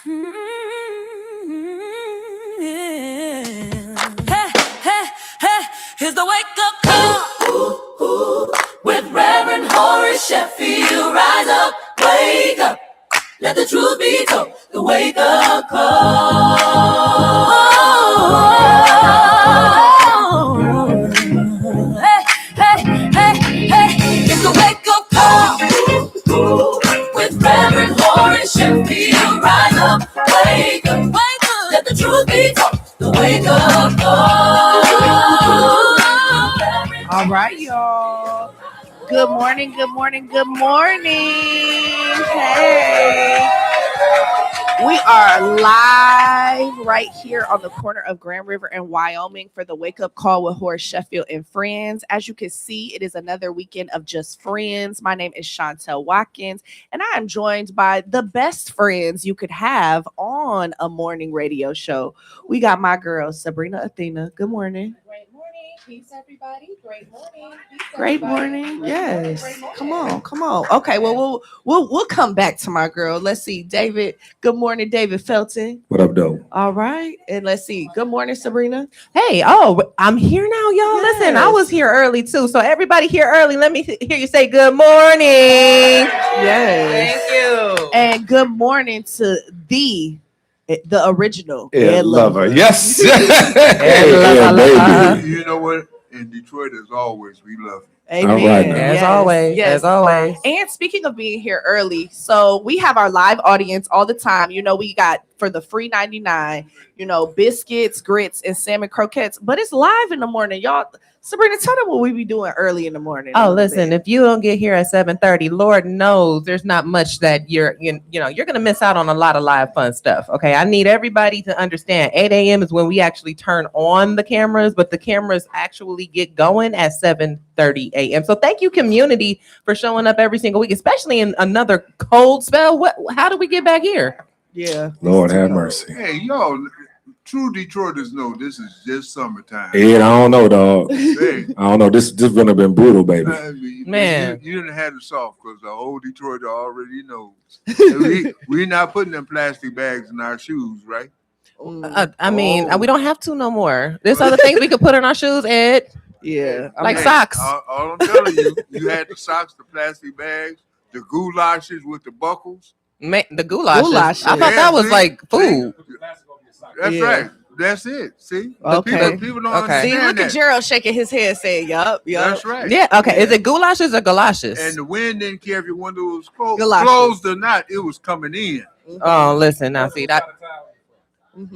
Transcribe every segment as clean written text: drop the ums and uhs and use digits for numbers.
Hey, hey, hey, here's the wake up call. With Reverend Horace Sheffield. Rise up, wake up, let the truth be told. The wake up call. Hey, hey, hey, hey, it's the wake up call. With Reverend Horace Sheffield. Rise up, wake up, let the truth be told. The wake up call. All right, y'all. Good morning, good morning, good morning. Hey. We are live right here on the corner of Grand River and Wyoming for the Wake Up Call with Horace Sheffield and Friends. As you can see, it is another weekend of just friends. My name is Chantel Watkins, and I am joined by the best friends you could have on a morning radio show. We got my girl, Sabrina Athena. Good morning. Great morning. Peace, everybody. Great morning. Peace, Great everybody. morning. Great Yes. morning. Great Come morning. on. Come on. Okay. Well, we'll come back to my girl. Let's see. David. Good morning, David Felton. What up, though? All right. And let's see. Good morning, Sabrina. Hey, I'm here now, y'all. Yes. Listen, I was here early too. So everybody here early, let me hear you say good morning. Yes. Thank you. And good morning to the original Ed Lover. Yes. Ed Lover. Baby. You know what? In Detroit, as always, we love you. Amen. All right now. As always. Yes. As always. And speaking of being here early, so we have our live audience all the time. You know, we got for the free 99, biscuits, grits, and salmon croquettes. But it's live in the morning, y'all. Sabrina, tell them what we be doing early in the morning. Oh, listen, if you don't get here at 7:30, Lord knows there's not much that you're gonna miss out on a lot of live fun stuff. Okay. I need everybody to understand 8 a.m. is when we actually turn on the cameras, but the cameras actually get going at 7:30 a.m. So thank you, community, for showing up every single week, especially in another cold spell. How do we get back here? Yeah. Lord have mercy. Hey, y'all, true Detroiters know this is just summertime. Ed, I don't know, dog. Hey, I don't know. This gonna been brutal, baby. Man. you didn't have it soft because the whole Detroiter already knows. We're not putting them plastic bags in our shoes, right? I mean, we don't have to no more. There's other things we could put in our shoes, Ed. Yeah. Like socks. All I'm telling you, you had the socks, the plastic bags, the goulashes with the buckles. Man, the goulashes. Goulashes. I thought that was like food. That's right. That's it. See? Okay. People don't Okay. See, understand look that. at Gerald shaking his head saying, yup. That's right. Yeah, okay. Is it goulashes or galoshes? And the wind didn't care if your window was Galoshes. closed or not. It was coming in. Oh, listen, now see that.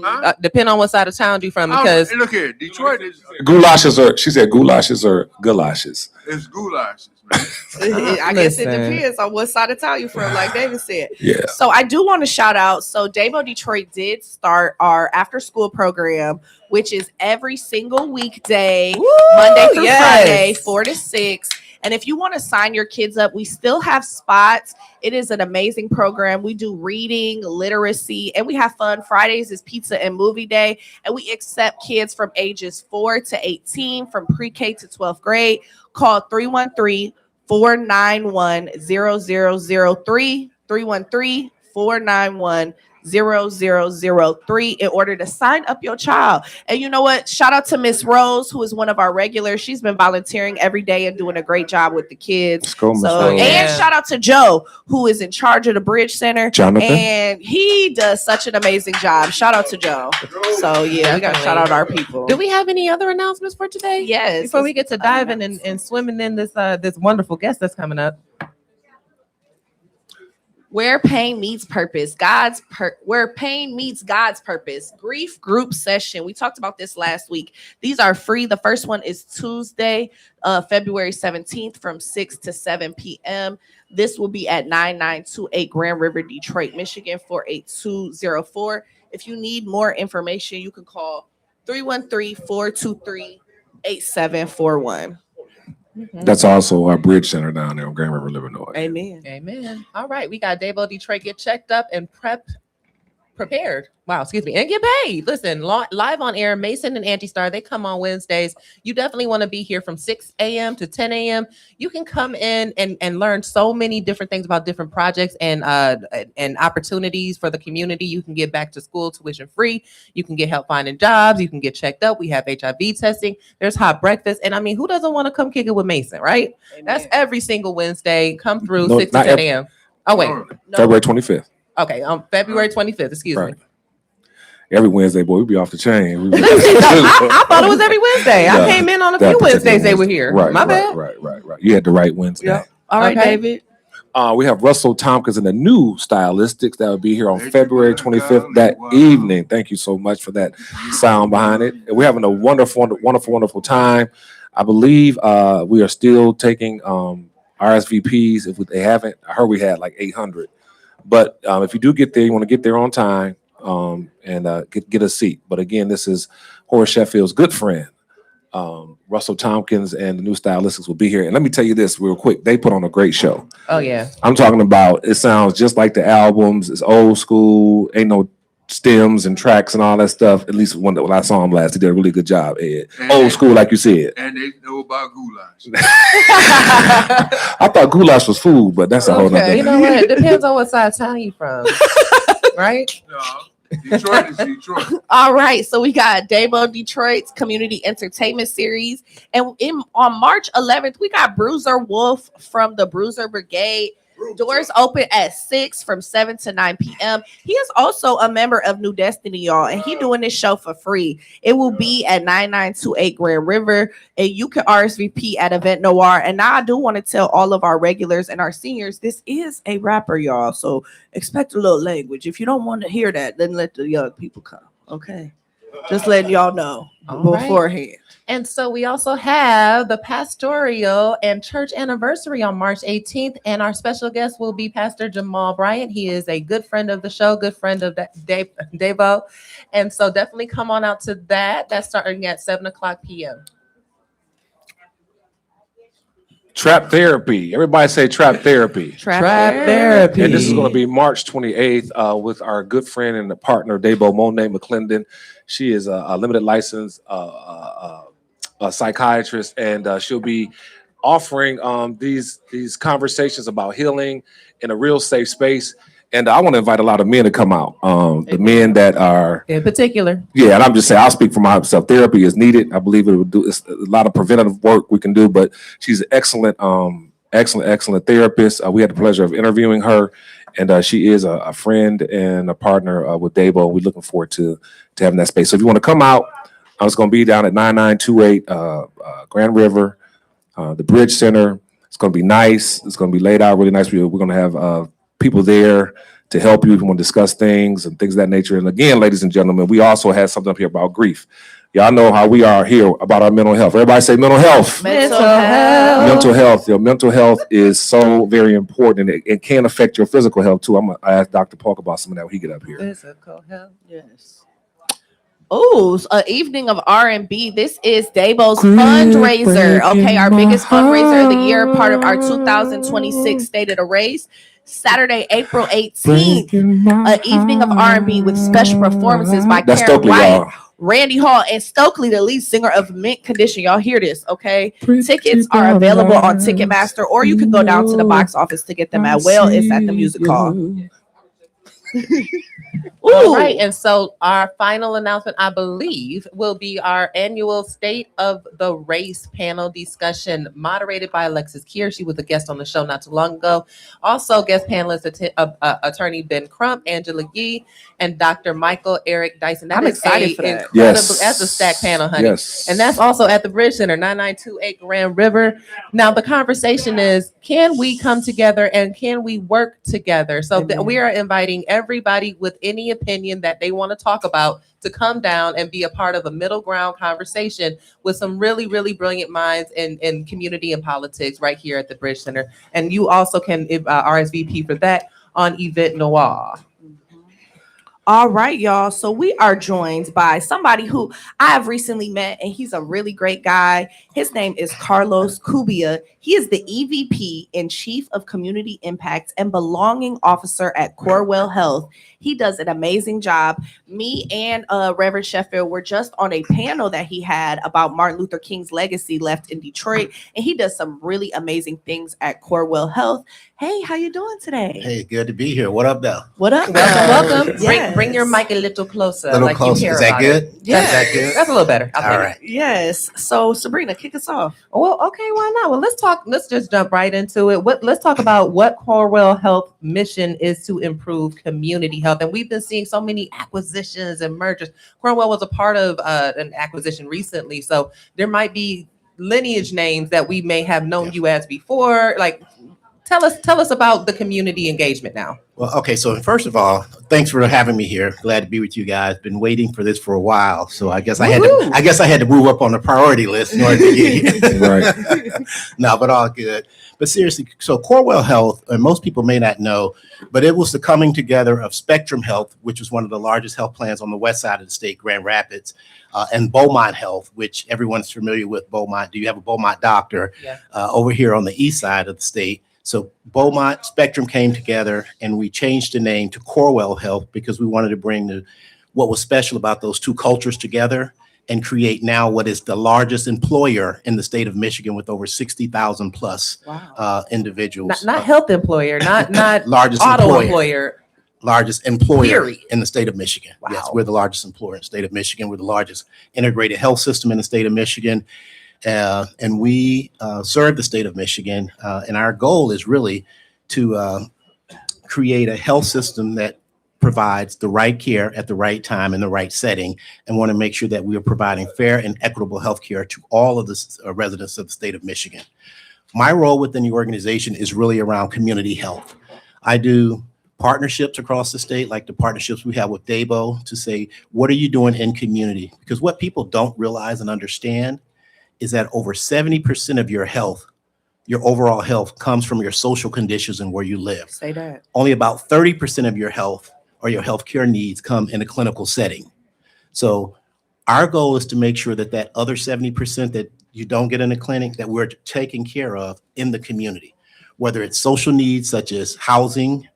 Huh? Depend on what side of town you from, because And look here, Detroit is Goulashes or she said goulashes or galoshes. it's goulashes, man. I guess it Listen. depends on what side of town you're from, like David said. Yeah. So I do want to shout out. So Davo Detroit did start our after school program, which is every single weekday, Monday through Friday, 4 to 6. And if you want to sign your kids up, we still have spots. It is an amazing program. We do reading, literacy, and we have fun. Fridays is pizza and movie day. And we accept kids from ages 4 to 18, from pre-K to 12th grade. Call 313-491-0003, 313-491-0003 in order to sign up your child. And you know what? Shout out to Miss Rose, who is one of our regulars. She's been volunteering every day and doing a great job with the kids. Let's go, Miss So, Rose. and shout out to Joe, who is in charge of the Bridge Center. Jonathan. And he does such an amazing job. Shout out to Joe. So, yeah, we got to shout out our people. do we have any other announcements for today? Yes. Before we get to diving and swimming in this wonderful guest that's coming up. Where pain meets purpose, where pain meets God's purpose. Grief group session. We talked about this last week. These are free. The first one is Tuesday, February 17th from 6 to 7 p.m. This will be at 9928 Grand River, Detroit, Michigan, 48204. If you need more information, you can call 313-423-8741. That's also our bridge center down there on Grand River, Illinois. Amen. Amen. All right, we got Davo Detroit get checked up and prepped prepared. Wow, excuse me, and get paid. Listen, live on air, Mason and Anti-Star, they come on Wednesdays. You definitely want to be here from 6 a.m. to 10 a.m. You can come in and learn so many different things about different projects and opportunities for the community. You can get back to school tuition free. You can get help finding jobs. You can get checked up. We have HIV testing. There's hot breakfast. And I mean, who doesn't want to come kick it with Mason, right? Amen. That's every single Wednesday. Come through No, 6 to not 10 a.m. Oh, wait. No, February 25th. Okay, February 25th, excuse me. Right. Every Wednesday, boy, we be off the chain. I thought it was every Wednesday. Yeah, I came in on a that few particular Wednesdays they were Wednesday. here. Right, My right, bad. right. You had the right Wednesday. Yeah. All right, Okay. David. We have Russell Tompkins and the new Stylistics that will be here on Thank you, February brother. 25th that Wow. evening. Thank you so much for that sound behind it. And we're having a wonderful time. I believe we are still taking RSVPs. If they haven't, I heard we had like 800. But if you do get there, you want to get there on time and get a seat. But again, this is Horace Sheffield's good friend. Russell Tompkins and the new Stylistics will be here. And let me tell you this real quick. They put on a great show. Oh, yeah. I'm talking about, it sounds just like the albums. It's old school. Ain't no stems and tracks and all that stuff. At least when I saw him last, he did a really good job, Ed. Old school, like you said. And they know about goulash. I thought goulash was food, but that's a whole nother Okay, you thing. know what? It depends on what side of town you from, right? No, Detroit is Detroit. All right, so we got Dabo Detroit's Community Entertainment Series. And on March 11th, we got Bruiser Wolf from the Bruiser Brigade. Doors open at 6 from 7 to 9 p.m. He is also a member of New Destiny, y'all, and he doing this show for free. It will be at 9928 Grand River, and you can RSVP at Event Noir. And now I do want to tell all of our regulars and our seniors, this is a rapper, y'all, so expect a little language. If you don't want to hear that, then let the young people come, okay? Just letting y'all know beforehand. And so we also have the pastoral and church anniversary on March 18th. And our special guest will be Pastor Jamal Bryant. He is a good friend of the show, good friend of Davo. And so definitely come on out to that. That's starting at 7:00 p.m. Trap therapy. Everybody say trap therapy. Trap therapy. And this is going to be March 28th with our good friend and the partner, Dabo Monet McClendon. She is a limited license psychiatrist, and she'll be offering these conversations about healing in a real safe space. And I want to invite a lot of men to come out. The men that are in particular. Yeah, and I'm just saying, I'll speak for myself. Therapy is needed. I believe it will do. It's a lot of preventative work we can do, but she's an excellent therapist. We had the pleasure of interviewing her, and she is a friend and a partner with Dabo. We're looking forward to having that space. So if you want to come out, it's going to be down at 9928 Grand River, the Bridge Center. It's going to be nice. It's going to be laid out really nice. We're going to have people there to help you if you want to discuss things and things of that nature. And again, ladies and gentlemen, we also had something up here about grief. Y'all know how we are here about our mental health. Everybody say mental health. Mental health. Mental health. Your mental health is so very important, and it can affect your physical health too. I'm going to ask Dr. Park about some of that when he get up here. Physical health. Yes. Oh, an evening of R&B. This is Dabo's fundraiser. Okay, our biggest fundraiser of the year, part of our 2026 State of the Race. Saturday, April 18th, an evening of R&B with special performances by That's Karen Stokely, White, y'all. Randy Hall, and Stokely, the lead singer of Mint Condition. Y'all hear this, okay? Tickets are available on Ticketmaster, or you can go down to the box office to get them at It's at the Music Hall. All right, and so our final announcement, I believe, will be our annual State of the Race panel discussion moderated by Alexis Keir. She was a guest on the show not too long ago. Also, guest panelist attorney Ben Crump, Angela Yee, and Dr. Michael Eric Dyson. I'm excited for that. Incredible, Yes. that's a stacked panel, honey. Yes. And that's also at the Bridge Center, 9928 Grand River. Now, the conversation is, can we come together and can we work together? So we are inviting everybody with any opinion that they want to talk about to come down and be a part of a middle ground conversation with some really, really brilliant minds in community and politics right here at the Bridge Center. And you also can RSVP for that on Event Noir. All right, y'all. So we are joined by somebody who I have recently met, and he's a really great guy. His name is Carlos Cubia. He is the EVP and Chief of Community Impact and Belonging Officer at Corewell Health. He does an amazing job. Me and Reverend Sheffield were just on a panel that he had about Martin Luther King's legacy left in Detroit, and he does some really amazing things at Corewell Health. Hey, how you doing today? Hey, good to be here. What up, though? What up? Welcome. Yes. Bring your mic a little closer. A little like closer. You care Is that about good? It. Yeah. Is that good? That's a little better. All right. Yes. So Sabrina, kick us off. Well, okay, why not? Well, let's just jump right into it. Let's talk about what Corewell Health mission is to improve community health. And we've been seeing so many acquisitions and mergers. Corewell was a part of an acquisition recently, so there might be lineage names that we may have known you as before. Like, tell us about the community engagement now. Well, okay. So first of all, thanks for having me here. Glad to be with you guys. Been waiting for this for a while, so I guess I had to move up on the priority list in order to get here. Right. No, but all good. But seriously, so Corewell Health, and most people may not know, but it was the coming together of Spectrum Health, which was one of the largest health plans on the west side of the state, Grand Rapids, and Beaumont Health, which everyone's familiar with. Beaumont. Do you have a Beaumont doctor? Yeah. Over here on the east side of the state? So Beaumont Spectrum came together, and we changed the name to Corewell Health because we wanted to bring what was special about those two cultures together and create now what is the largest employer in the state of Michigan with over 60,000 plus individuals. Not health employer, not largest auto employer. Largest employer Period. in the state of Michigan. Wow. Yes, we're the largest employer in the state of Michigan. We're the largest integrated health system in the state of Michigan. And we serve the state of Michigan. And our goal is really to create a health system that provides the right care at the right time in the right setting, and want to make sure that we are providing fair and equitable health care to all of the residents of the state of Michigan. My role within the organization is really around community health. I do partnerships across the state, like the partnerships we have with Dabo, to say, what are you doing in community? Because what people don't realize and understand is that over 70% of your health, your overall health, comes from your social conditions and where you live. Say that. Only about 30% of your health or your healthcare needs come in a clinical setting. So our goal is to make sure that that other 70% that you don't get in a clinic, that we're taking care of in the community, whether it's social needs such as housing.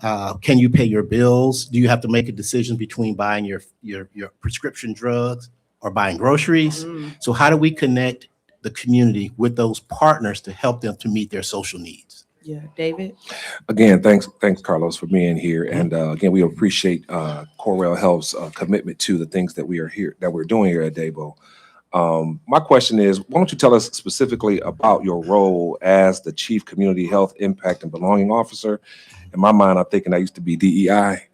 Can you pay your bills? Do you have to make a decision between buying your prescription drugs or buying groceries? So how do we connect the community with those partners to help them to meet their social needs? Yeah, David. Again, thanks, Carlos, for being here. And again, we appreciate Corewell Health's commitment to the things that we're doing here at Dabo. My question is, why don't you tell us specifically about your role as the Chief Community Health Impact and Belonging Officer? In my mind, I'm thinking that used to be DEI.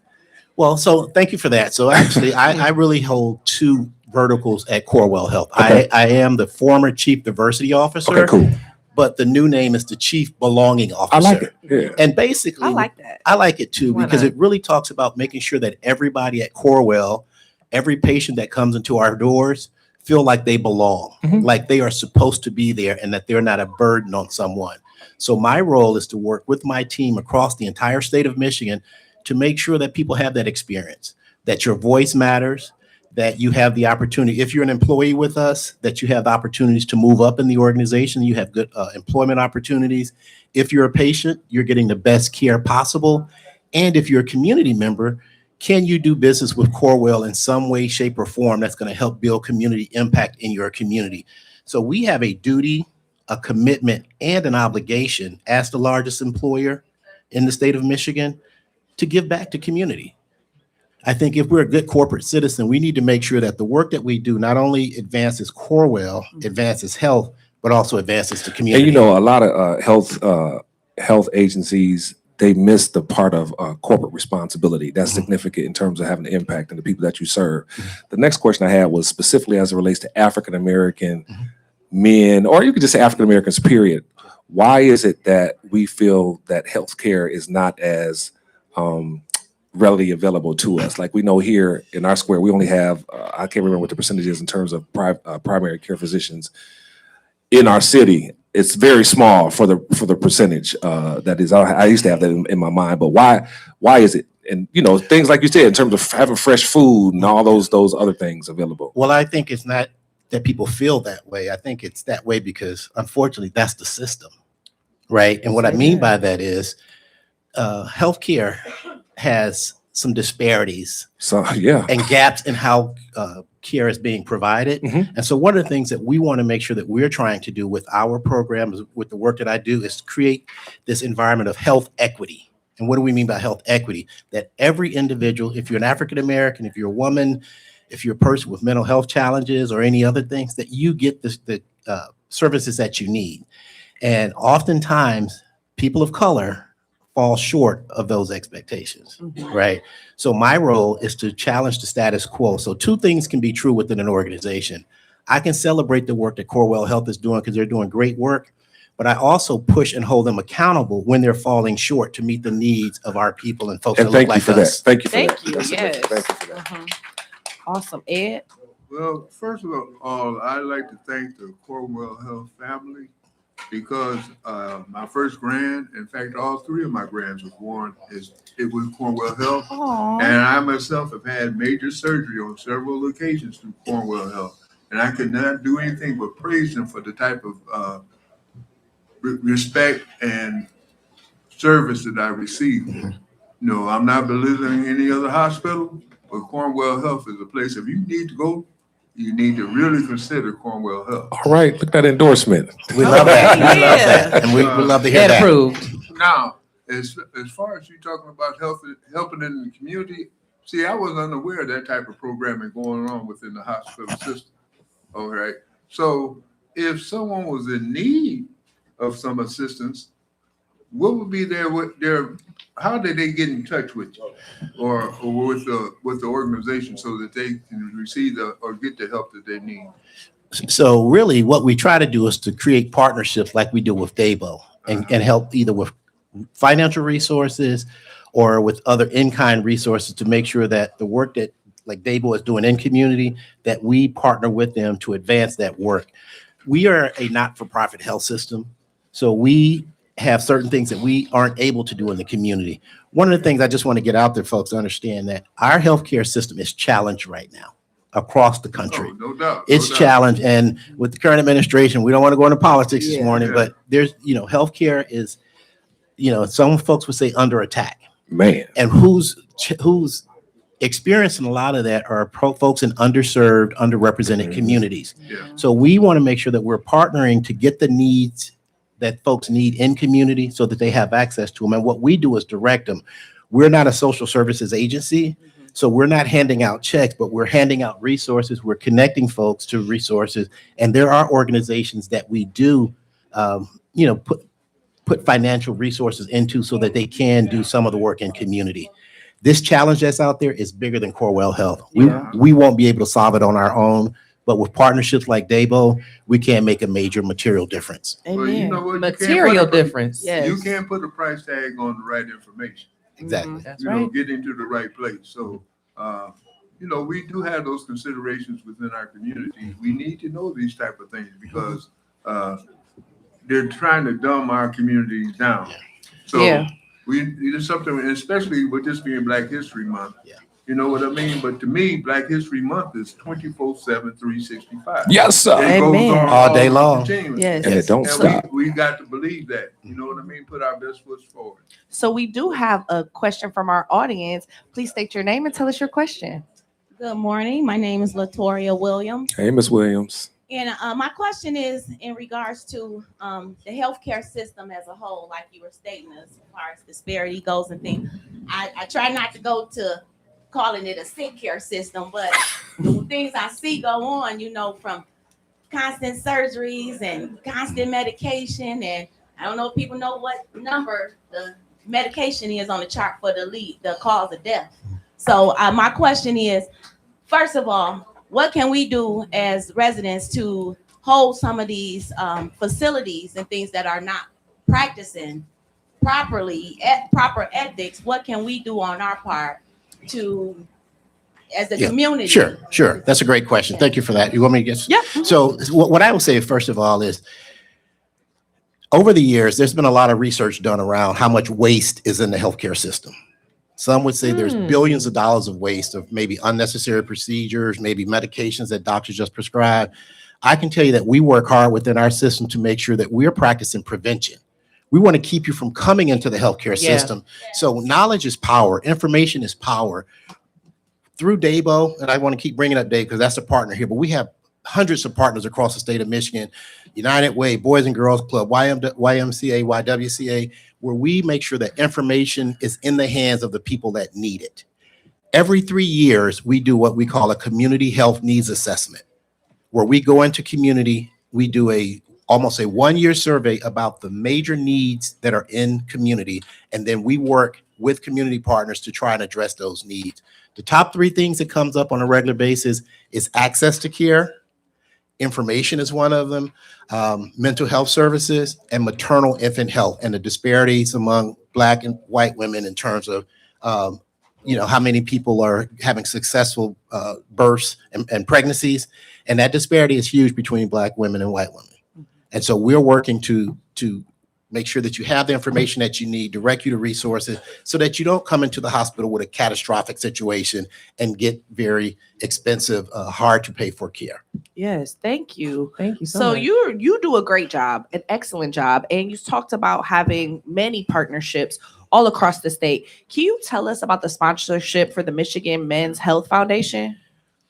Well, so thank you for that. So actually, I really hold two verticals at Corewell Health. Okay. I am the former Chief Diversity Officer. Okay, cool. But the new name is the Chief Belonging Officer. I like it. Yeah. And basically, I like that. I like it too, Why because not? it really talks about making sure that everybody at Corewell, every patient that comes into our doors, feel like they belong, like they are supposed to be there, and that they're not a burden on someone. So my role is to work with my team across the entire state of Michigan to make sure that people have that experience, that your voice matters, that you have the opportunity, if you're an employee with us, that you have the opportunities to move up in the organization, you have good employment opportunities. If you're a patient, you're getting the best care possible. And if you're a community member, can you do business with Corewell in some way, shape, or form that's going to help build community impact in your community? So we have a duty, a commitment, and an obligation as the largest employer in the state of Michigan to give back to community. I think if we're a good corporate citizen, we need to make sure that the work that we do not only advances Corewell, advances health, but also advances the community. And you know, a lot of health agencies, they miss the part of corporate responsibility. That's significant in terms of having an impact on the people that you serve. The next question I had was specifically as it relates to African American men, or you could just say African Americans, period. Why is it that we feel that healthcare is not as readily available to us? Like we know here in our square, we only have, I can't remember what the percentage is in terms of primary care physicians in our city. It's very small for the percentage that is. I used to have that in my mind, but why is it? things like you said in terms of having fresh food and all those other things available. Well, I think it's not that people feel that way. I think it's that way because unfortunately that's the system, right? And what I mean by that is healthcare has some disparities So yeah. and gaps in how care is being provided. Mhm. And so one of the things that we want to make sure that we're trying to do with our programs, with the work that I do, is create this environment of health equity. And what do we mean by health equity? That every individual, if you're an African American, if you're a woman, if you're a person with mental health challenges or any other things, that you get the services that you need. And oftentimes, people of color fall short of those expectations, right? So my role is to challenge the status quo. So two things can be true within an organization. I can celebrate the work that Corewell Health is doing because they're doing great work, but I also push and hold them accountable when they're falling short to meet the needs of our people and folks And that look thank you like for us. that. Thank you for Thank that. you. That's Yes. amazing. Thank you for that. Mhm. Awesome. Ed? Well, first of all, I'd like to thank the Cornwell Health family because my first grand, in fact, all three of my grands was born with Cornwell Health. Aww. And I myself have had major surgery on several occasions through Cornwell Health. And I could not do anything but praise them for the type of respect and service that I received. No, I'm not belittling any other hospital, but Cornwell Health is a place, if you need to go, you need to really consider Cornwell Health. All right, look at that endorsement. We love that. We love Yeah. that. And we love to hear That that. approved. Now, as far as you talking about helping in the community, see, I was unaware of that type of programming going on within the hospital system. All right. So if someone was in need of some assistance, what would be how did they get in touch with you or with the organization so that they can receive or get the help that they need? So really what we try to do is to create partnerships like we do with Dabo and help either with financial resources or with other in-kind resources to make sure that the work that like Dabo is doing in community, that we partner with them to advance that work. We are a not-for-profit health system. So we have certain things that we aren't able to do in the community. One of the things I just want to get out there, folks, to understand that our healthcare system is challenged right now across the country. No doubt. It's challenged. And with the current administration, we don't want to go into politics this morning, Yeah. but there's, healthcare is, some folks would say under attack. Man. And who's experiencing a lot of that are folks in underserved, underrepresented communities. Yeah. So we want to make sure that we're partnering to get the needs that folks need in community so that they have access to them. And what we do is direct them. We're not a social services agency, so we're not handing out checks, but we're handing out resources. We're connecting folks to resources. And there are organizations that we do, put financial resources into so that they can do some of the work in community. This challenge that's out there is bigger than Corewell Health. We won't be able to solve it on our own, but with partnerships like Dabo, we can make a major material difference. Well, you know what? You can't Material put a- difference. Yes. You can't put a price tag on the right information. Exactly. That's You right. know, get into the right place. So, we do have those considerations within our community. We need to know these type of things because they're trying to dumb our communities down. So Yeah. it's something, especially with this being Black History Month. Yeah. You know what I mean? But to me, Black History Month is 24/7, 365. Yes, sir. It goes Amen. on All day long. continuously. Yes. And it don't And stop. we got to believe that. You know what I mean? Put our best foot forward. So we do have a question from our audience. Please state your name and tell us your question. Good morning. My name is Latoria Williams. Hey, Miss Williams. And my question is in regards to the healthcare system as a whole, like you were stating, as far as disparity goes and things. I try not to go to calling it a sick care system, but the things I see go on, from constant surgeries and constant medication. And I don't know if people know what number the medication is on the chart for the cause of death. So my question is, first of all, what can we do as residents to hold some of these facilities and things that are not practicing properly, proper ethics? What can we do on our part to, as a community? Sure. That's a great question. Thank you for that. You want me to get? Yeah. So what I would say, first of all, is over the years, there's been a lot of research done around how much waste is in the healthcare system. Some would say there's billions of dollars of waste of maybe unnecessary procedures, maybe medications that doctors just prescribe. I can tell you that we work hard within our system to make sure that we're practicing prevention. We want to keep you from coming into the healthcare system. So knowledge is power. Information is power. Through DABO, and I want to keep bringing up Dave because that's a partner here, but we have hundreds of partners across the state of Michigan, United Way, Boys and Girls Club, YMCA, YWCA, where we make sure that information is in the hands of the people that need it. Every 3 years, we do what we call a community health needs assessment, where we go into community, we do almost a 1-year survey about the major needs that are in community, and then we work with community partners to try and address those needs. The top 3 things that comes up on a regular basis is access to care. Information is one of them, mental health services, and maternal infant health, and the disparities among Black and white women in terms of, how many people are having successful births and pregnancies. And that disparity is huge between Black women and white women. And so we're working to make sure that you have the information that you need, direct you to resources so that you don't come into the hospital with a catastrophic situation and get very expensive, hard to pay for care. Yes, thank you. Thank you So much. you do a great job, an excellent job, and you talked about having many partnerships all across the state. Can you tell us about the sponsorship for the Michigan Men's Health Foundation?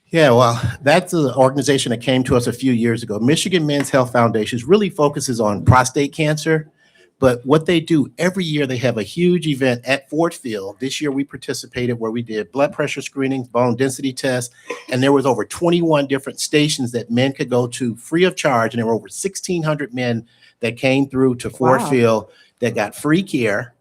Yeah, well, that's an organization that came to us a few years ago. Michigan Men's Health Foundation really focuses on prostate cancer. But what they do every year, they have a huge event at Ford Field. This year we participated where we did blood pressure screenings, bone density tests, and there was over 21 different stations that men could go to free of charge. And there were over 1,600 men that came through to Ford Field that got free care.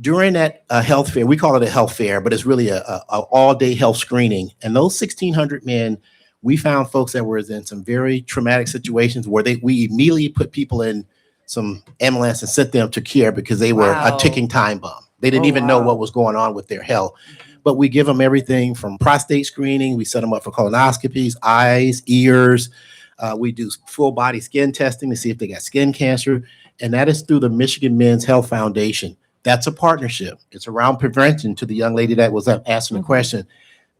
During that health fair, we call it a health fair, but it's really a all-day health screening. And those 1,600 men, we found folks that were in some very traumatic situations where we immediately put people in some ambulance and sent them to care because they were a ticking time bomb. They didn't even know what was going on with their health. But we give them everything from prostate screening. We set them up for colonoscopies, eyes, ears. We do full body skin testing to see if they got skin cancer. And that is through the Michigan Men's Health Foundation. That's a partnership. It's around prevention. To the young lady that was asking the question,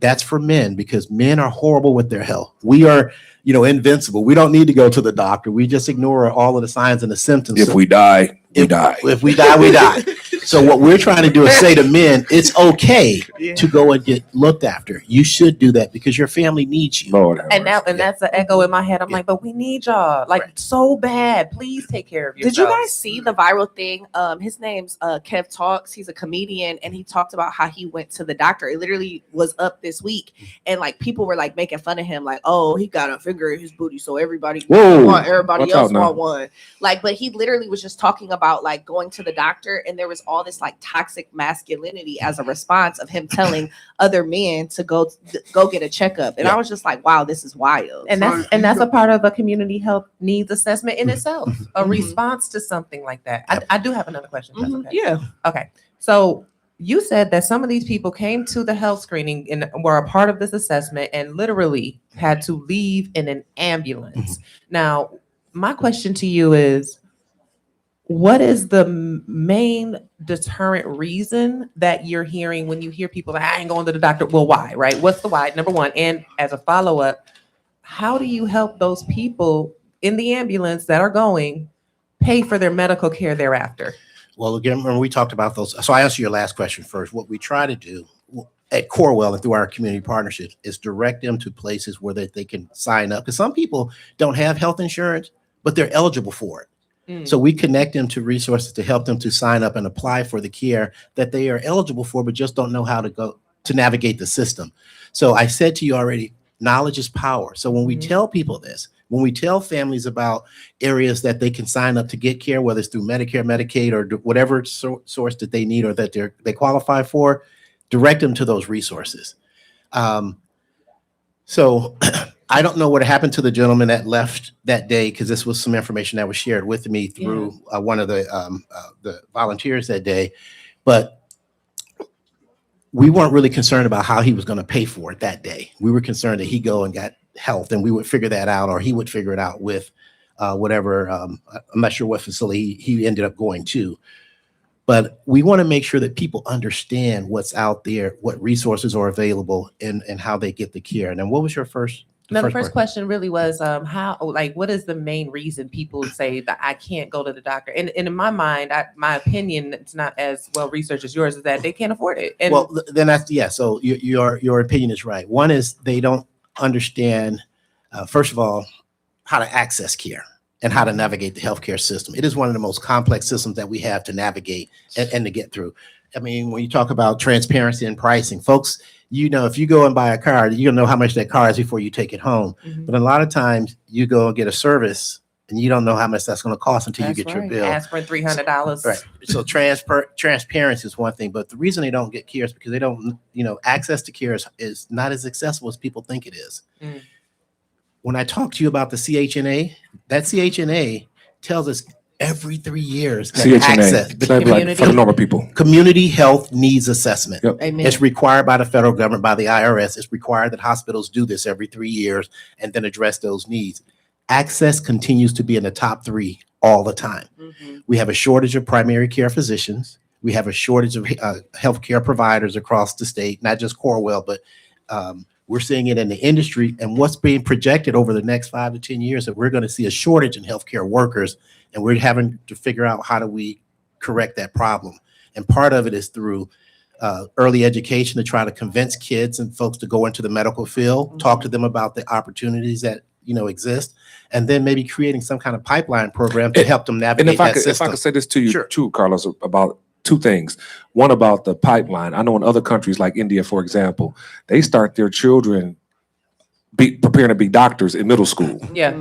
that's for men because men are horrible with their health. We are, invincible. We don't need to go to the doctor. We just ignore all of the signs and the symptoms. If we die, we die. If we die, we die. So what we're trying to do is say to men, it's okay to go and get looked after. You should do that because your family needs you. Lord, That's an echo in my head. I'm like, but we need y'all so bad. Please take care of yourself. Did you guys see the viral thing? His name's Kev Talks. He's a comedian, and he talked about how he went to the doctor. It literally was up this week, and people were making fun of him, oh, he got a finger in his booty, so everybody else want one. But he literally was just talking about going to the doctor, and there was all this toxic masculinity as a response of him telling other men to go get a checkup. And I was just wow, this is wild. And that's a part of a community health needs assessment in itself, a response to something like that. I do have another question. That's okay. Yeah. Okay. So you said that some of these people came to the health screening and were a part of this assessment and literally had to leave in an ambulance. Now, my question to you is, what is the main deterrent reason that you're hearing when you hear people I ain't going to the doctor? Well, why, right? What's the why? Number one. And as a follow-up, how do you help those people in the ambulance that are going pay for their medical care thereafter? Well, again, remember we talked about those. So I answer your last question first. What we try to do at Corewell and through our community partnerships is direct them to places where they can sign up. Because some people don't have health insurance, but they're eligible for it. So we connect them to resources to help them to sign up and apply for the care that they are eligible for, but just don't know how to go to navigate the system. So I said to you already, knowledge is power. So when we tell people this, when we tell families about areas that they can sign up to get care, whether it's through Medicare, Medicaid, or whatever source that they need or that they qualify for, direct them to those resources. So I don't know what happened to the gentleman that left that day because this was some information that was shared with me through one of the volunteers that day, but we weren't really concerned about how he was going to pay for it that day. We were concerned that he go and got health and we would figure that out, or he would figure it out with whatever. I'm not sure what facility he ended up going to. But we want to make sure that people understand what's out there, what resources are available, and how they get the care. And then what was your first? No, the first part? question really was what is the main reason people say that I can't go to the doctor? And in my mind, my opinion, it's not as well researched as yours, is that they can't afford it. And Well, then that's, yeah. So your opinion is right. One is they don't understand, first of all, how to access care and how to navigate the healthcare system. It is one of the most complex systems that we have to navigate and to get through. I mean, when you talk about transparency and pricing, folks, if you go and buy a car, you'll know how much that car is before you take it home. Mhm. But a lot of times you go and get a service and you don't know how much that's going to cost until that's you get your right. bill. Aspirin, $300. Right. So transparency is one thing, but the reason they don't get care is because they don't, access to care is not as accessible as people think it is. Mm. When I talk to you about the CHNA, that CHNA tells us every 3 years that access, like for the normal people. Community health needs assessment. Yep. Amen. It's required by the federal government, by the IRS. It's required that hospitals do this every 3 years and then address those needs. Access continues to be in the top 3 all the time. Mhm. We have a shortage of primary care physicians. We have a shortage of healthcare providers across the state, not just Corewell, but we're seeing it in the industry. And what's being projected over the next 5 to 10 years that we're going to see a shortage in healthcare workers, and we're having to figure out how do we correct that problem. And part of it is through early education to try to convince kids and folks to go into the medical field, talk to them about the opportunities that exist, and then maybe creating some kind of pipeline program to help them navigate And that system. if I could say this to you Sure. too, Carlos, about 2 things. One about the pipeline. I know in other countries like India, for example, they start their children preparing to be doctors in middle school. Yeah.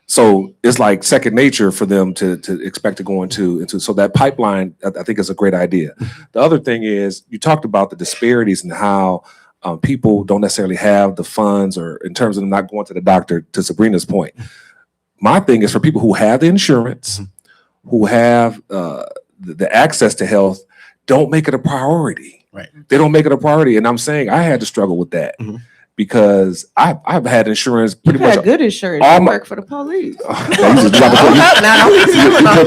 So it's like second nature for them to expect to go into. So that pipeline, I think, is a great idea. The other thing is you talked about the disparities and how people don't necessarily have the funds, or in terms of them not going to the doctor. To Sabrina's point, my thing is for people who have the insurance, who have the access to health, don't make it a priority. Right. They don't make it a priority, and I'm saying I had to struggle with that. Mhm. Because I've had insurance pretty You much had good insurance. all You my- work for the police. You put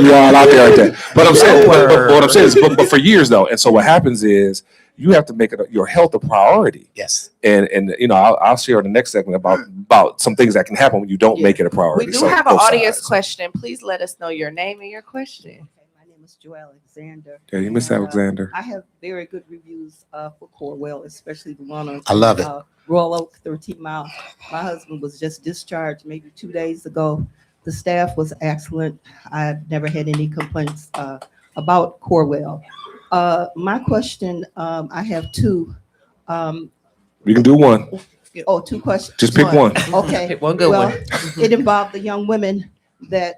me all out there like that. But I'm saying, but what I'm saying is, but for years though, and so what happens is you have to make your health a priority. Yes. And I'll share in the next segment about some things that can happen when you don't make it a priority. We do So have an both audience sides. question. Please let us know your name and your question. Okay, my name is Joe Alexander. Yeah, you Miss And, Alexander. I have very good reviews for Corewell, especially the one on I love it. Royal Oak, 13 Mile. My husband was just discharged maybe 2 days ago. The staff was excellent. I've never had any complaints about Corewell. My question, I have 2. We can do one. 2 questions. Just pick one. Okay. Pick one good Well, one. it involved the young women during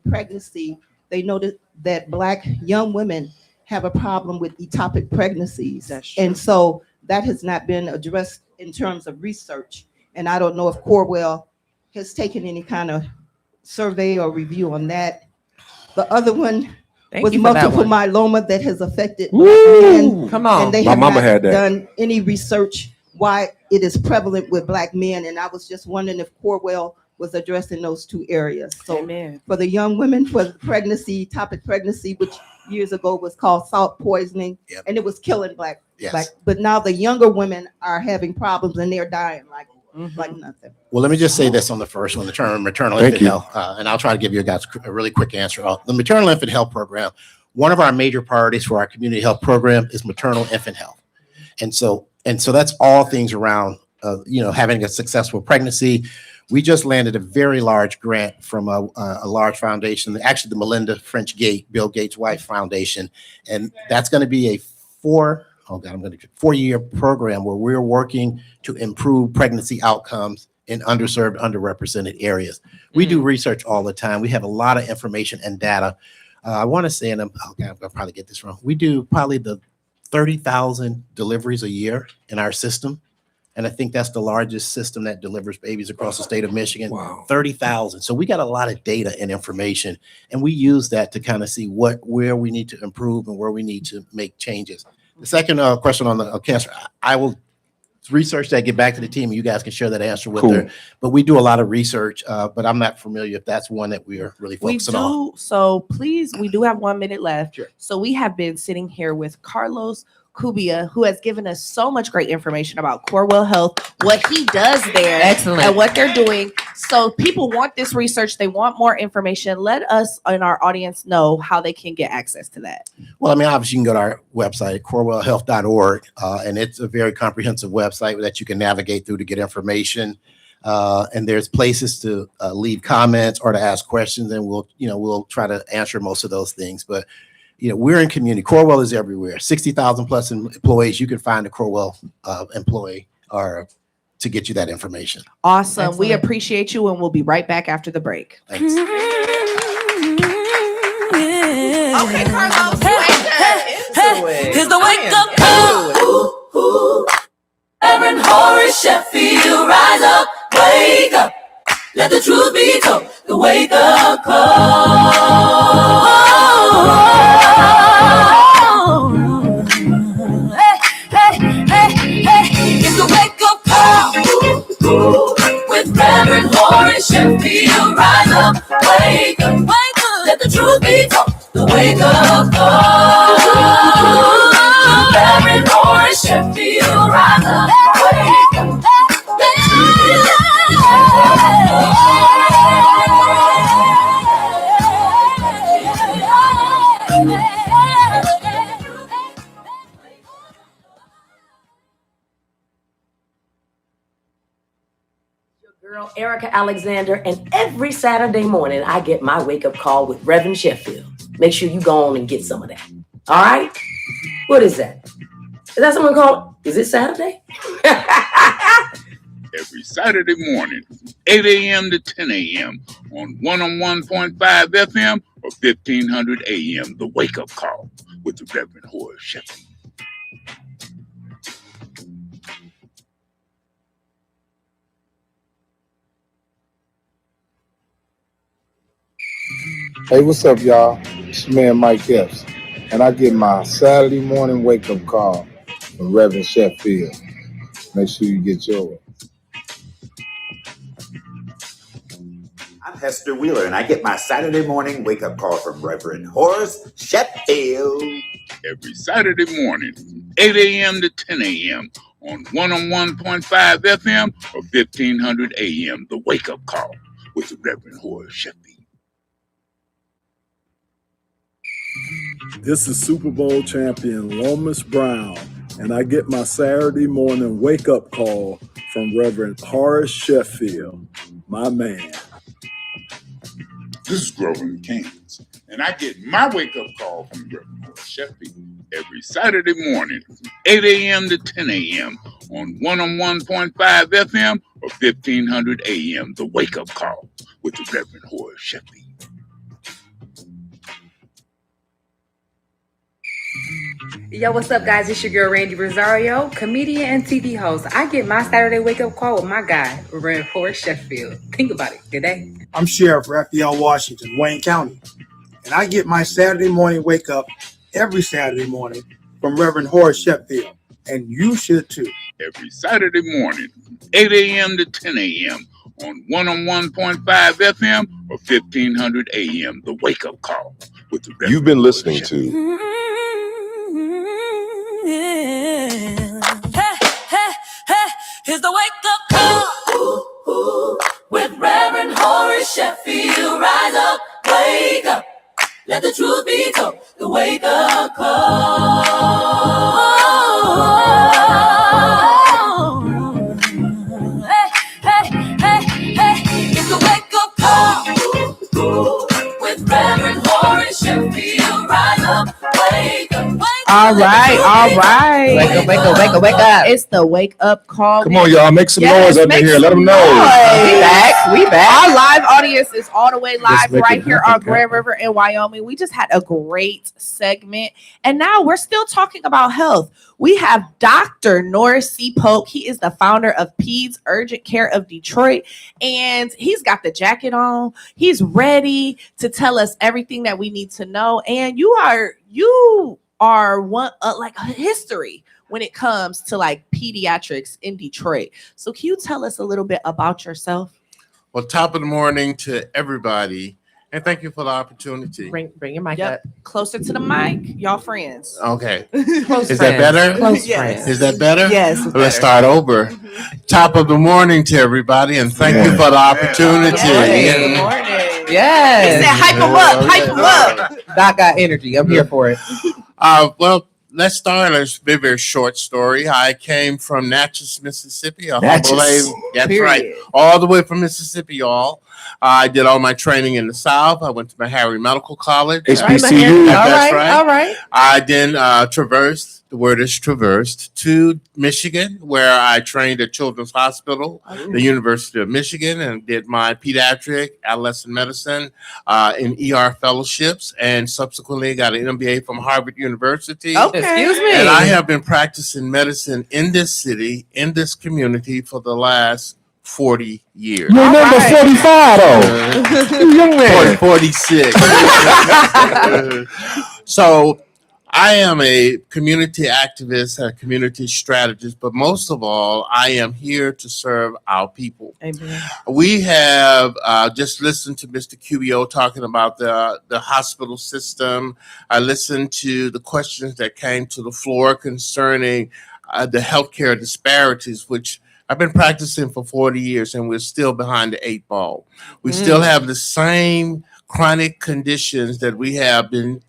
pregnancy. They noted that Black young women have a problem with ectopic pregnancies. That's true. And so that has not been addressed in terms of research. And I don't know if Corewell has taken any kind of survey or review on that. The other one Thank was you for that multiple one. myeloma that has affected Black men. Woo! Come on. And they My have mama not had that. done any research why it is prevalent with Black men. And I was just wondering if Corewell was addressing those 2 areas. So Amen. for the young women, for the pregnancy, topic pregnancy, which years ago was called salt poisoning, Yep. and it was killing Black. Yes. But now the younger women are having problems and they're dying like Mhm. nothing. Well, let me just say this on the first one, the term maternal Thank infant you. health, and I'll try to give you guys a really quick answer. The maternal infant health program, one of our major priorities for our community health program is maternal infant health. And so that's all things around, having a successful pregnancy. We just landed a very large grant from a large foundation, actually the Melinda French Bill Gates' wife foundation. And that's going to be a 4-year program where we're working to improve pregnancy outcomes in underserved, underrepresented areas. We do research all the time. We have a lot of information and data. I want to say, and I'll probably get this wrong. We do probably the 30,000 deliveries a year in our system. And I think that's the largest system that delivers babies across the state of Michigan. Wow. 30,000. So we got a lot of data and information, and we use that to kind of see where we need to improve and where we need to make changes. The second question on the cancer, I will research that, get back to the team, and you guys can share that answer with Cool. her. But we do a lot of research, but I'm not familiar if that's one that we are really focusing on. So please, we do have 1 minute left. Sure. So we have been sitting here with Carlos Cubia, who has given us so much great information about Corewell Health, what he does there, Excellent. and what they're doing. So people want this research. They want more information. Let us and our audience know how they can get access to that. Well, I mean, obviously you can go to our website, corewellhealth.org, and it's a very comprehensive website that you can navigate through to get information. And there's places to leave comments or to ask questions, and we'll try to answer most of those things. But we're in community. Corewell is everywhere. 60,000 plus employees. You can find a Corewell employee or to get you that information. Awesome. Excellent. We appreciate you, and we'll be right back after the break. Thanks. Okay, Carlos, you ain't done. Into it. Here's the I wake am up call. into it. Ooh, ooh. Reverend Horace Sheffield, rise up, wake up. Let the truth be told. The wake up call. Hey, it's the wake up call. Ooh, ooh. With Reverend Horace Sheffield, rise up, wake up, wake up. Let the truth be told. The wake up call. Reverend Horace Sheffield, rise up, wake up. Girl, Erica Alexander, and every Saturday morning I get my wake-up call with Reverend Sheffield. Make sure you go on and get some of that. All right? What is that? Is that someone called? Is it Saturday? Every Saturday morning, 8 a.m. to 10 a.m. on 101.5 FM or 1500 a.m. The Wake Up Call with the Reverend Horace Sheffield. Hey, what's up, y'all? It's your man Mike Epps, and I get my Saturday morning wake-up call from Reverend Sheffield. Make sure you get yours. I'm Hester Wheeler, and I get my Saturday morning wake-up call from Reverend Horace Sheffield. Every Saturday morning, 8 a.m. to 10 a.m. on 101.5 FM or 1500 a.m. The Wake Up Call with the Reverend Horace Sheffield. This is Super Bowl champion Lomas Brown, and I get my Saturday morning wake-up call from Reverend Horace Sheffield, my man. This is Grover Canes, and I get my wake-up call from Reverend Horace Sheffield every Saturday morning, 8 a.m. to 10 a.m. on 101.5 FM or 1500 a.m. The Wake Up Call with the Reverend Horace Sheffield. Yo, what's up, guys? It's your girl, Randy Rosario, comedian and TV host. I get my Saturday wake-up call with my guy, Reverend Horace Sheffield. Think about it. Good day. I'm Sheriff Raphael Washington, Wayne County, and I get my Saturday morning wake-up every Saturday morning from Reverend Horace Sheffield, and you should too. Every Saturday morning, 8 a.m. to 10 a.m. on 101.5 FM or 1500 a.m. The Wake Up Call with the Reverend You've been listening to Here's the wake up call. Ooh, ooh. With Reverend Horace Sheffield, rise up, wake up. Let the truth be told. The wake up call. Hey. It's the wake up call. Ooh, ooh. With Reverend Horace Sheffield, rise up, wake up. All right. Wake up. It's the wake up call. Come on, y'all. Make some noise up in here. Let them know. We back. Our live audience is all the way live make right it here happen, on Grand River in Wyoming. We just had a great segment. And now we're still talking about health. We have Dr. Norris C. Polk. He is the founder of Peds Urgent Care of Detroit. And he's got the jacket on. He's ready to tell us everything that we need to know. And you are one like a history when it comes to like pediatrics in Detroit. So can you tell us a little bit about yourself? Well, top of the morning to everybody, and thank you for the opportunity. Bring your mic up closer to the mic, y'all friends. Okay. Close Is friends. that better? Close friends. Is that better? Yes. Let's start over. Top of the morning to everybody, and thank you for the opportunity. Good morning. Yes. He said, hype him up, hype him up. Doc got energy. I'm here for it. Well, let's start a very, very short story. I came from Natchez, Mississippi. Natchez. That's Period. right. All the way from Mississippi, y'all. I did all my training in the South. I went to Meharry Medical College. HBCU. That's right. All right. I then traversed, the word is traversed, to Michigan, where I trained at Children's Hospital, the University of Michigan, and did my pediatric adolescent medicine in ER fellowships, and subsequently got an MBA from Harvard University. Okay. Excuse me. And I have been practicing medicine in this city, in this community for the last 40 years. You're number 45, though. You young man. 46. So I am a community activist, a community strategist, but most of all, I am here to serve our people. Amen. We have just listened to Mr. QBO talking about the hospital system. I listened to the questions that came to the floor concerning the healthcare disparities, which I've been practicing for 40 years, and we're still behind the 8 ball. We still have the same chronic conditions that we have been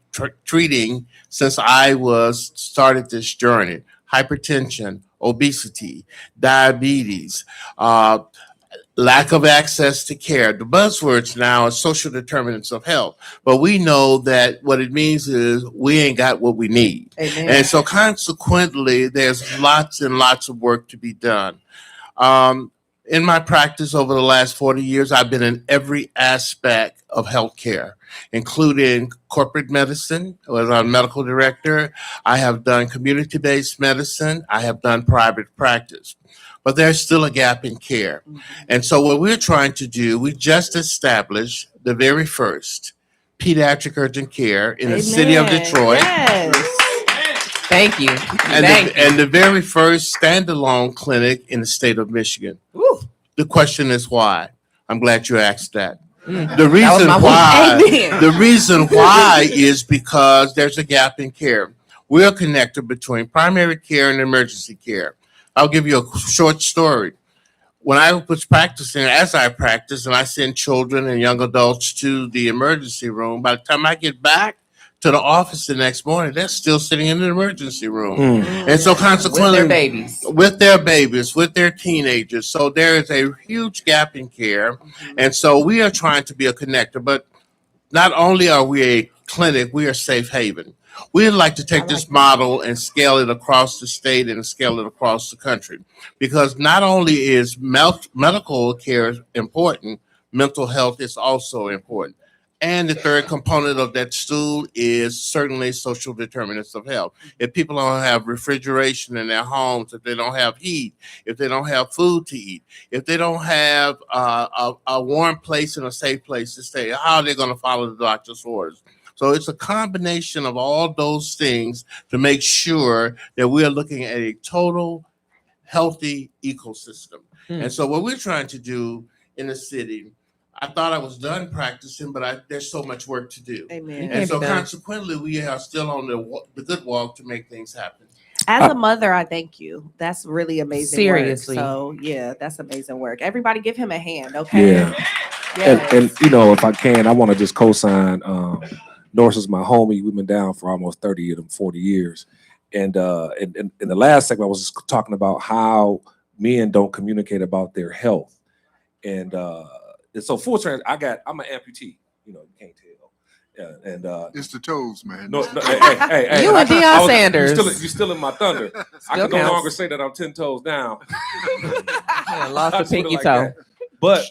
treating since I started this journey: hypertension, obesity, diabetes, lack of access to care. The buzzwords now are social determinants of health, but we know that what it means is we ain't got what we need. Amen. And so consequently, there's lots and lots of work to be done. In my practice over the last 40 years, I've been in every aspect of healthcare, including corporate medicine. I was a medical director. I have done community-based medicine. I have done private practice. But there's still a gap in care. And so what we're trying to do, we just established the very first pediatric urgent care in the city of Detroit. Yes. Thank you. And the very first standalone clinic in the state of Michigan. Ooh. The question is why? I'm glad you asked that. Mm. The reason why, Amen. the reason why is because there's a gap in care. We're a connector between primary care and emergency care. I'll give you a short story. When I was practicing, as I practice, and I send children and young adults to the emergency room, by the time I get back to the office the next morning, they're still sitting in the emergency room. And so consequently, with their babies, with their teenagers. So there is a huge gap in care. And so we are trying to be a connector, but not only are we a clinic, we are safe haven. We'd like to take this model and scale it across the state and scale it across the country, because not only is medical care important, mental health is also important. And the third component of that stool is certainly social determinants of health. If people don't have refrigeration in their homes, if they don't have heat, if they don't have food to eat, if they don't have a warm place and a safe place to stay, how are they going to follow the doctor's orders? So it's a combination of all those things to make sure that we are looking at a total healthy ecosystem. And so what we're trying to do in the city, I thought I was done practicing, but there's so much work to do. Amen. And so consequently, we are still on the good walk to make things happen. As a mother, I thank you. That's really amazing. Seriously. Work. So yeah, that's amazing work. Everybody give him a hand, okay? Yeah. And you know, if I can, I want to just co-sign. Norris is my homie. We've been down for almost 30 of them 40 years. And in the last segment, I was just talking about how men don't communicate about their health. And so full trans, I'm an amputee. You know, you can't tell. Yeah, and it's the toes, man. No, hey, you and Deion Sanders. You're still in my thunder. I can no longer say that I'm 10 toes down. Lost a pinky toe. But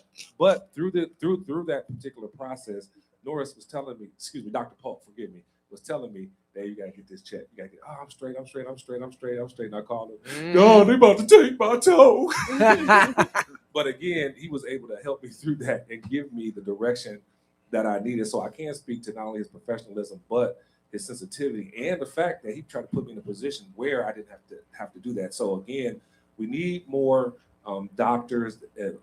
through that particular process, Norris was telling me, excuse me, Dr. Paul, forgive me, was telling me, "Hey, you gotta get this checked. You gotta get. I'm straight. And I called him. No, they about to take my toe." But again, he was able to help me through that and give me the direction that I needed. So I can speak to not only his professionalism, but his sensitivity, and the fact that he tried to put me in a position where I didn't have to do that. So again, we need more doctors and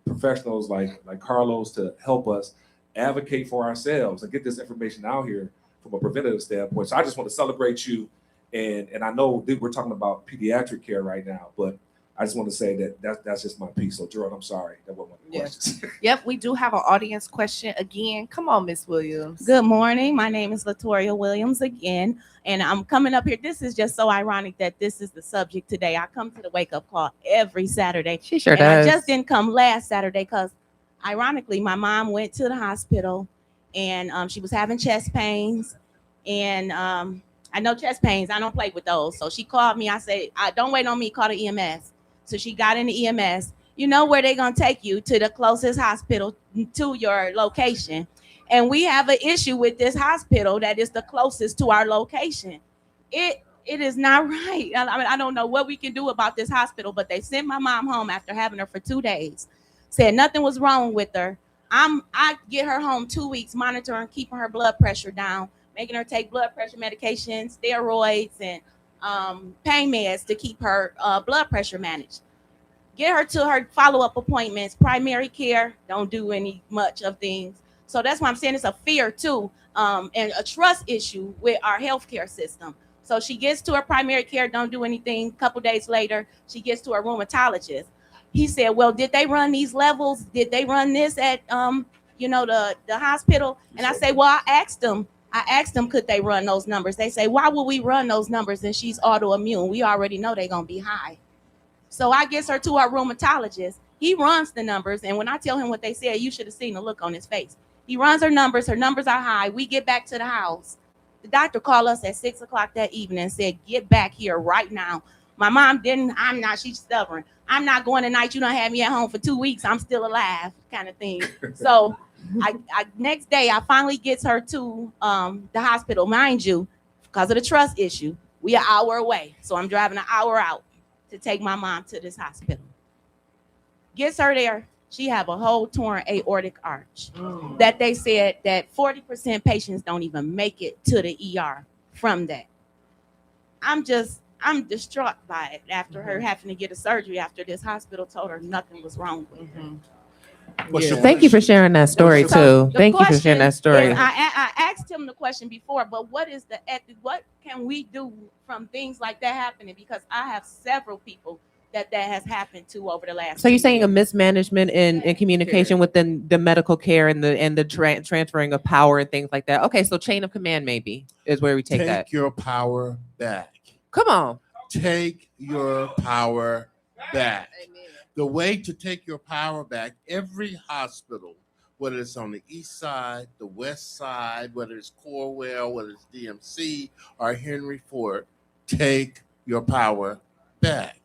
professionals like Carlos to help us advocate for ourselves and get this information out here from a preventative standpoint. So I just want to celebrate you, and I know that we're talking about pediatric care right now, but I just want to say that's just my piece. So Gerald, I'm sorry, that wasn't one of the questions. Yep, we do have an audience question again. Come on, Miss Williams. Good morning. My name is Latoria Williams again, and I'm coming up here. This is just so ironic that this is the subject today. I come to the wake up call every Saturday. She sure and does. I just didn't come last Saturday because, ironically, my mom went to the hospital, and she was having chest pains, and I know chest pains. I don't play with those. So she called me. I said, "Don't wait on me. Call the EMS." So she got in the EMS. You know where they're going to take you, to the closest hospital to your location. And we have an issue with this hospital that is the closest to our location. It is not right. I mean, I don't know what we can do about this hospital, but they sent my mom home after having her for 2 days. Said nothing was wrong with her. I get her home 2 weeks, monitoring, keeping her blood pressure down, making her take blood pressure medication, steroids, and pain meds to keep her blood pressure managed. Get her to her follow-up appointments. Primary care don't do any much of things. So that's why I'm saying it's a fear too, and a trust issue with our healthcare system. So she gets to her primary care, don't do anything. A couple days later, she gets to her rheumatologist. He said, "Well, did they run these levels? Did they run this at the hospital?" And I say, "Well, I asked them, could they run those numbers?" They say, "Why would we run those numbers? And she's autoimmune. We already know they're gonna be high." So I gets her to our rheumatologist. He runs the numbers, and when I tell him what they said, you should have seen the look on his face. He runs her numbers are high. We get back to the house. The doctor called us at 6:00 that evening and said, "Get back here right now." My mom she's stubborn. "I'm not going tonight. You don't have me at home for 2 weeks. I'm still alive," kind of thing. So I next day, I finally gets her to the hospital. Mind you, because of the trust issue, we an hour away. So I'm driving an hour out to take my mom to this hospital. Gets her there. She have a whole torn aortic arch that they said that 40% patients don't even make it to the ER from that. I'm distraught by it after her having to get a surgery after this hospital told her nothing was wrong with her. Thank you for sharing that story too. Thank you for sharing that story. I asked him the question before, but what is the ethic? What can we do from things like that happening? Because I have several people that has happened to over the last. So you're saying a mismanagement in communication within the medical care and the transferring of power and things like that. Okay, so chain of command maybe is where we take that. Take your power back. Come on. Take your power back. The way to take your power back, every hospital, whether it's on the east side, the west side, whether it's Corwell, whether it's DMC or Henry Ford, take your power back.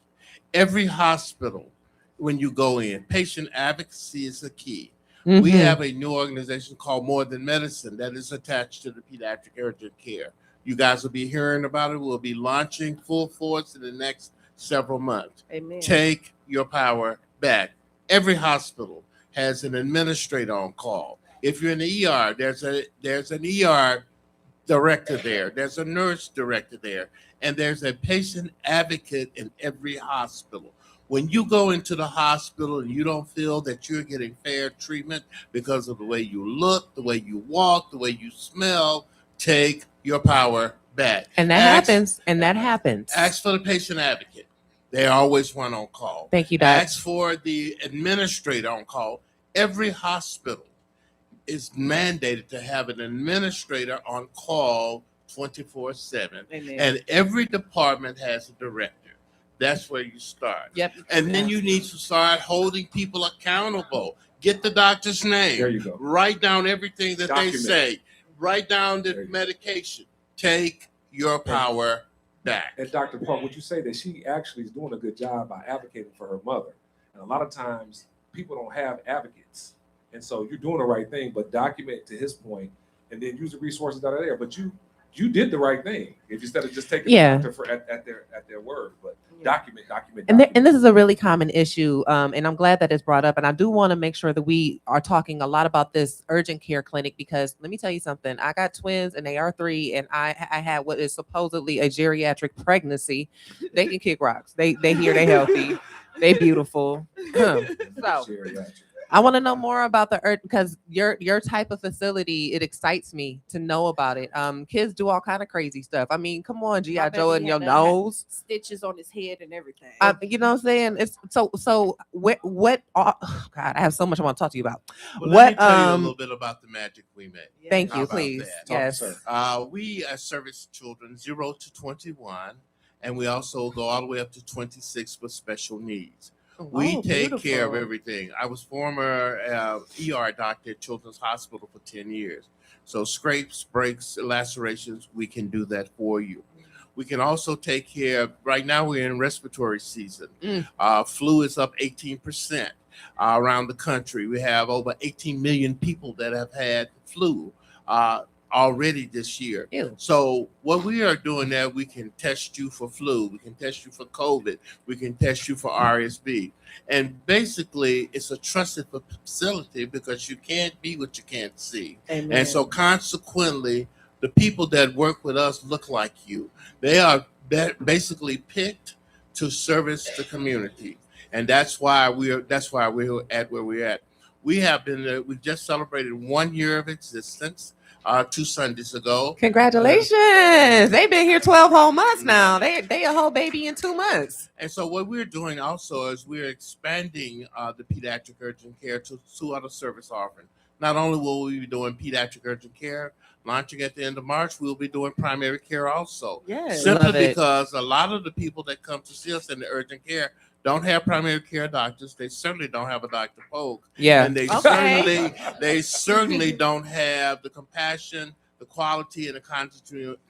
Every hospital, when you go in, patient advocacy is the key. Mm-hmm. We have a new organization called More Than Medicine that is attached to the pediatric urgent care. You guys will be hearing about it. We'll be launching full force in the next several months. Amen. Take your power back. Every hospital has an administrator on call. If you're in the ER, there's an ER director there. There's a nurse director there. And there's a patient advocate in every hospital. When you go into the hospital and you don't feel that you're getting fair treatment because of the way you look, the way you walk, the way you smell, take your power back. And that happens. And that happens. Ask for the patient advocate. They always one on call. Thank you, Doc. Ask for the administrator on call. Every hospital is mandated to have an administrator on call 24/7. And every department has a director. That's where you start. Yep. And then you need to start holding people accountable. Get the doctor's name. There you go. Write down everything that Document. they say. Write down the medication. Take your power back. And Dr. Park, would you say that she actually is doing a good job by advocating for her mother? And a lot of times people don't have advocates. And so you're doing the right thing, but document to his point and then use the resources that are there. But you did the right thing if instead of just taking the doctor at their word. But Document. And this is a really common issue, and I'm glad that it's brought up. And I do want to make sure that we are talking a lot about this urgent care clinic, because let me tell you something. I got twins and they are 3, and I had what is supposedly a geriatric pregnancy. They can kick rocks. They here, they healthy, they beautiful. So I want to know more about the because your type of facility, it excites me to know about it. Kids do all kind of crazy stuff. I mean, come on, GI Joe in your nose, stitches on his head and everything. you know what I'm saying? It's so what oh, God, I have so much I want to talk to you about. Well, What let me tell you a little bit about the magic we make. Thank How you, about please. that? Yes. We service children 0 to 21, and we also go all the way up to 26 with special needs. We take care of everything. I was former ER doctor at Children's Hospital for 10 years. So scrapes, breaks, lacerations, we can do that for you. We can also take care of, right now we're in respiratory season. Flu is up 18% around the country. We have over 18 million people that have had flu already this year. So what we are doing there, we can test you for flu, we can test you for COVID, we can test you for RSV. And basically it's a trusted facility because you can't be what you can't see. Amen. And so consequently, the people that work with us look like you. They are basically picked to service the community. And that's why we're at where we're at. We have been we just celebrated 1 year of existence 2 Sundays ago. Congratulations. They've been here 12 whole months now. They a whole baby in 2 months. And so what we're doing also is we're expanding the pediatric urgent care to 2 other service offerings. Not only will we be doing pediatric urgent care, launching at the end of March, we'll be doing primary care also. Yes. Simply because a lot of the people that come to see us in the urgent care don't have primary care doctors. They certainly don't have a Dr. Polk. Yeah. And they certainly don't have the compassion, the quality, and the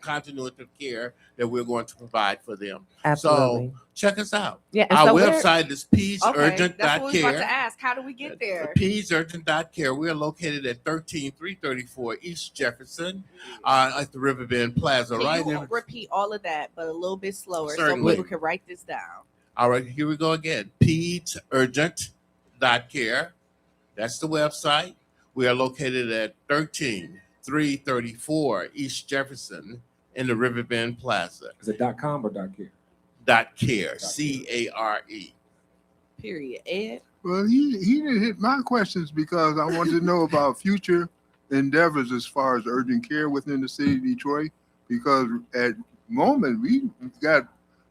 continuity of care that we're going to provide for them. Absolutely. So check us out. Yeah, and Our so website is pedsurgent.care. That's what we was about to ask. How do we get there? pedsurgent.care. We're located at 13334 East Jefferson at the Riverbend Plaza. Can you repeat all of that, but a little bit slower Certainly. so people can write this down? All right, here we go again. pedsurgent.care. That's the website. We are located at 13334 East Jefferson in the Riverbend Plaza. Is it .com or .care? .care, CARE. Period. Ed? Well, he didn't hit my questions because I wanted to know about future endeavors as far as urgent care within the city of Detroit, because at the moment we've got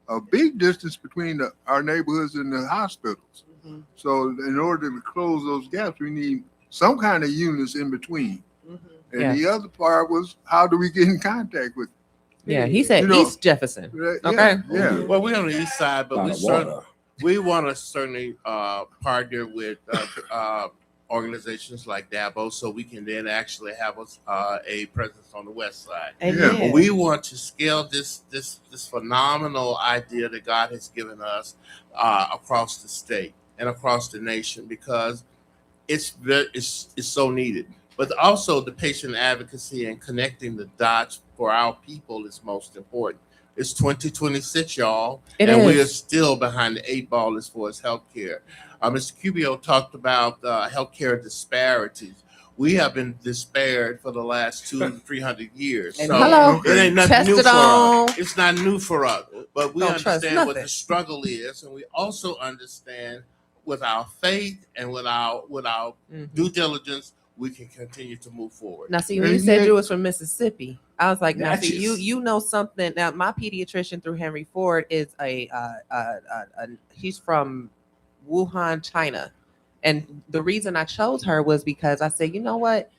a big distance between our neighborhoods and the hospitals. Mm-hmm. So in order to close those gaps, we need some kind of units in between. Mm-hmm. And the other part was, how do we get in contact with them? Yeah, he said East Jefferson. Okay. Yeah. Well, we're on the east side, but we want to certainly partner with organizations like Dabo, so we can then actually have a presence on the west side. Amen. We want to scale this phenomenal idea that God has given us across the state and across the nation, because it's so needed. But also the patient advocacy and connecting the dots for our people is most important. It's 2026, y'all, we are still behind the 8 ball as far as healthcare. Mr. Cubio talked about healthcare disparities. We have been disparate for the last 200 to 300 years. And so it ain't nothing new for on. us. It's not new for us, but we Don't trust understand what nothing. the struggle is, and we also understand with our faith and with our due diligence, we can continue to move forward. Now, see, when you said you was from Mississippi, I was like, now, see, you know something. Now, my pediatrician through Henry Ford is he's from Wuhan, China. And the reason I chose her was because I said, you know what?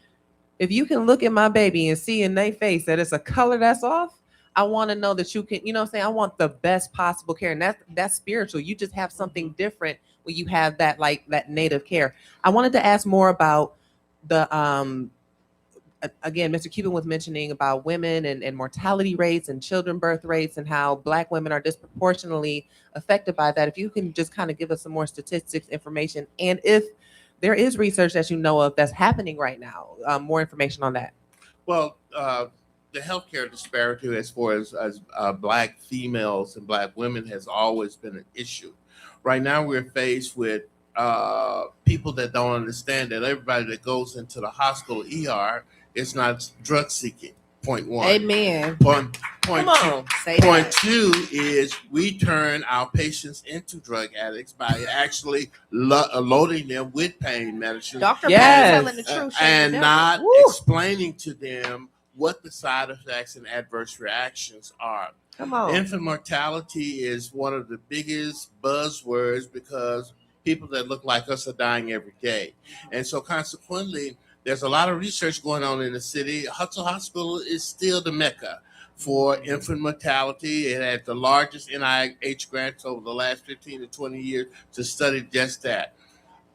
If you can look at my baby and see in their face that it's a color that's off, I want to know that you can, you know what I'm saying? I want the best possible care. And that's spiritual. You just have something different when you have that, like that native care. I wanted to ask more about the again, Mr. Cuban was mentioning about women and mortality rates and children birth rates and how Black women are disproportionately affected by that. If you can just kind of give us some more statistics, information, and if there is research that you know of that's happening right now, more information on that. Well, the healthcare disparity as far as Black females and Black women has always been an issue. Right now, we're faced with people that don't understand that everybody that goes into the hospital ER is not drug seeking. Point one. Amen. Point Come on, say point that. two is we turn our patients into drug addicts by actually loading them with pain medicine. Dr. Pat's telling the truth. shame the And devil. not Woo. explaining to them what the side effects and adverse reactions are. Come on. Infant mortality is one of the biggest buzzwords because people that look like us are dying every day. And so consequently, there's a lot of research going on in the city. Hutzel Hospital is still the mecca for infant mortality. It had the largest NIH grants over the last 15 to 20 years to study just that.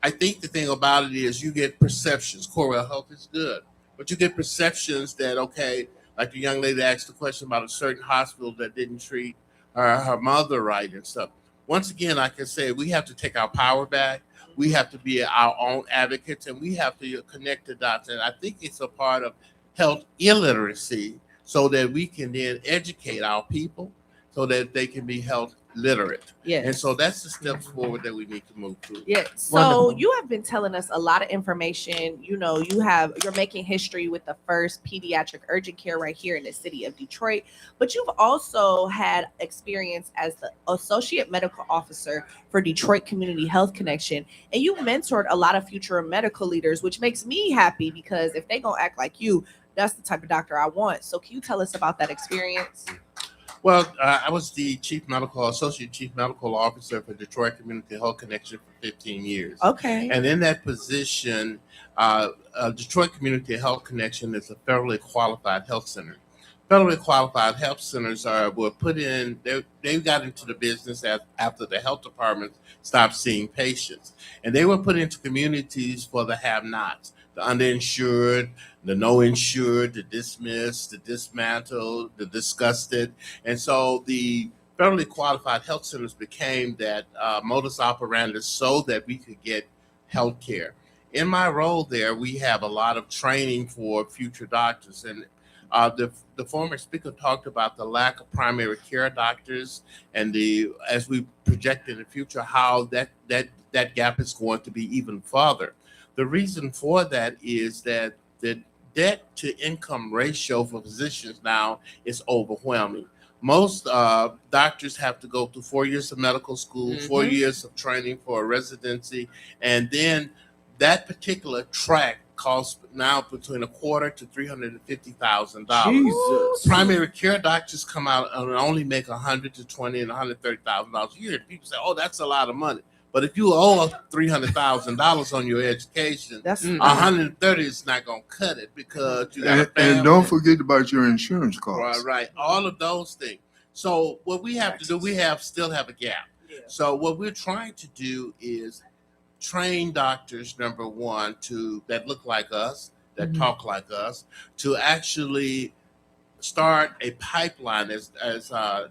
I think the thing about it is you get perceptions. Corwell Health is good, but you get perceptions that, okay, like the young lady asked the question about a certain hospital that didn't treat her mother right and stuff. Once again, like I said, we have to take our power back. We have to be our own advocates, and we have to connect the dots. And I think it's a part of health illiteracy so that we can then educate our people so that they can be health literate. Yes. And so that's the steps forward that we need to move through. Yeah. So you have been telling us a lot of information. You know, you're making history with the first pediatric urgent care right here in the city of Detroit, but you've also had experience as the associate medical officer for Detroit Community Health Connection, and you mentored a lot of future medical leaders, which makes me happy because if they gonna act like you, that's the type of doctor I want. So can you tell us about that experience? Well, I was the associate chief medical officer for Detroit Community Health Connection for 15 years. Okay. And in that position, Detroit Community Health Connection is a federally qualified health center. Federally qualified health centers were put in, they got into the business after the health department stopped seeing patients. And they were put into communities for the have-nots, the underinsured, the no insured, the dismissed, the dismantled, the disgusted. And so the federally qualified health centers became that modus operandi so that we could get health care. In my role there, we have a lot of training for future doctors. And the former speaker talked about the lack of primary care doctors and as we project in the future, how that gap is going to be even farther. The reason for that is that the debt to income ratio for physicians now is overwhelming. Most doctors have to go through 4 years of medical school, 4 years of training for a residency, and then that particular track costs now between $250,000 to $350,000. Jesus. Primary care doctors come out and only make $120,000 and $130,000 a year. People say, "Oh, that's a lot of money." But if you owe $300,000 on your education, That's $130 is not going to cut it because you got a family. And don't forget about your insurance costs. Right. All of those things. So what we have to do, still have a gap. Yeah. So what we're trying to do is train doctors, number one, that look like us, that talk like us, to actually start a pipeline as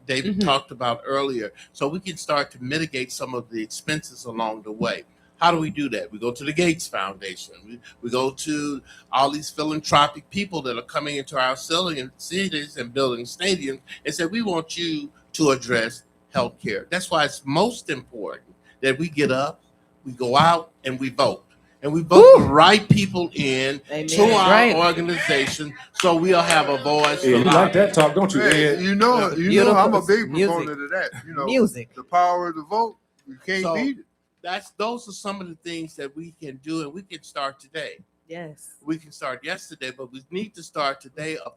David talked about earlier, so we can start to mitigate some of the expenses along the way. How do we do that? We go to the Gates Foundation. We go to all these philanthropic people that are coming into our cities and building stadiums and say, we want you to address healthcare. That's why it's most important that we get up, we go out, and we vote. And we vote the right people in to our organization, so we'll have a voice. Yeah, you like that talk, don't you? Hey, you know, I'm a big proponent of that. You know, the power of the vote. You can't beat it. Those are some of the things that we can do, and we can start today. Yes. We can start yesterday, but we need to start today of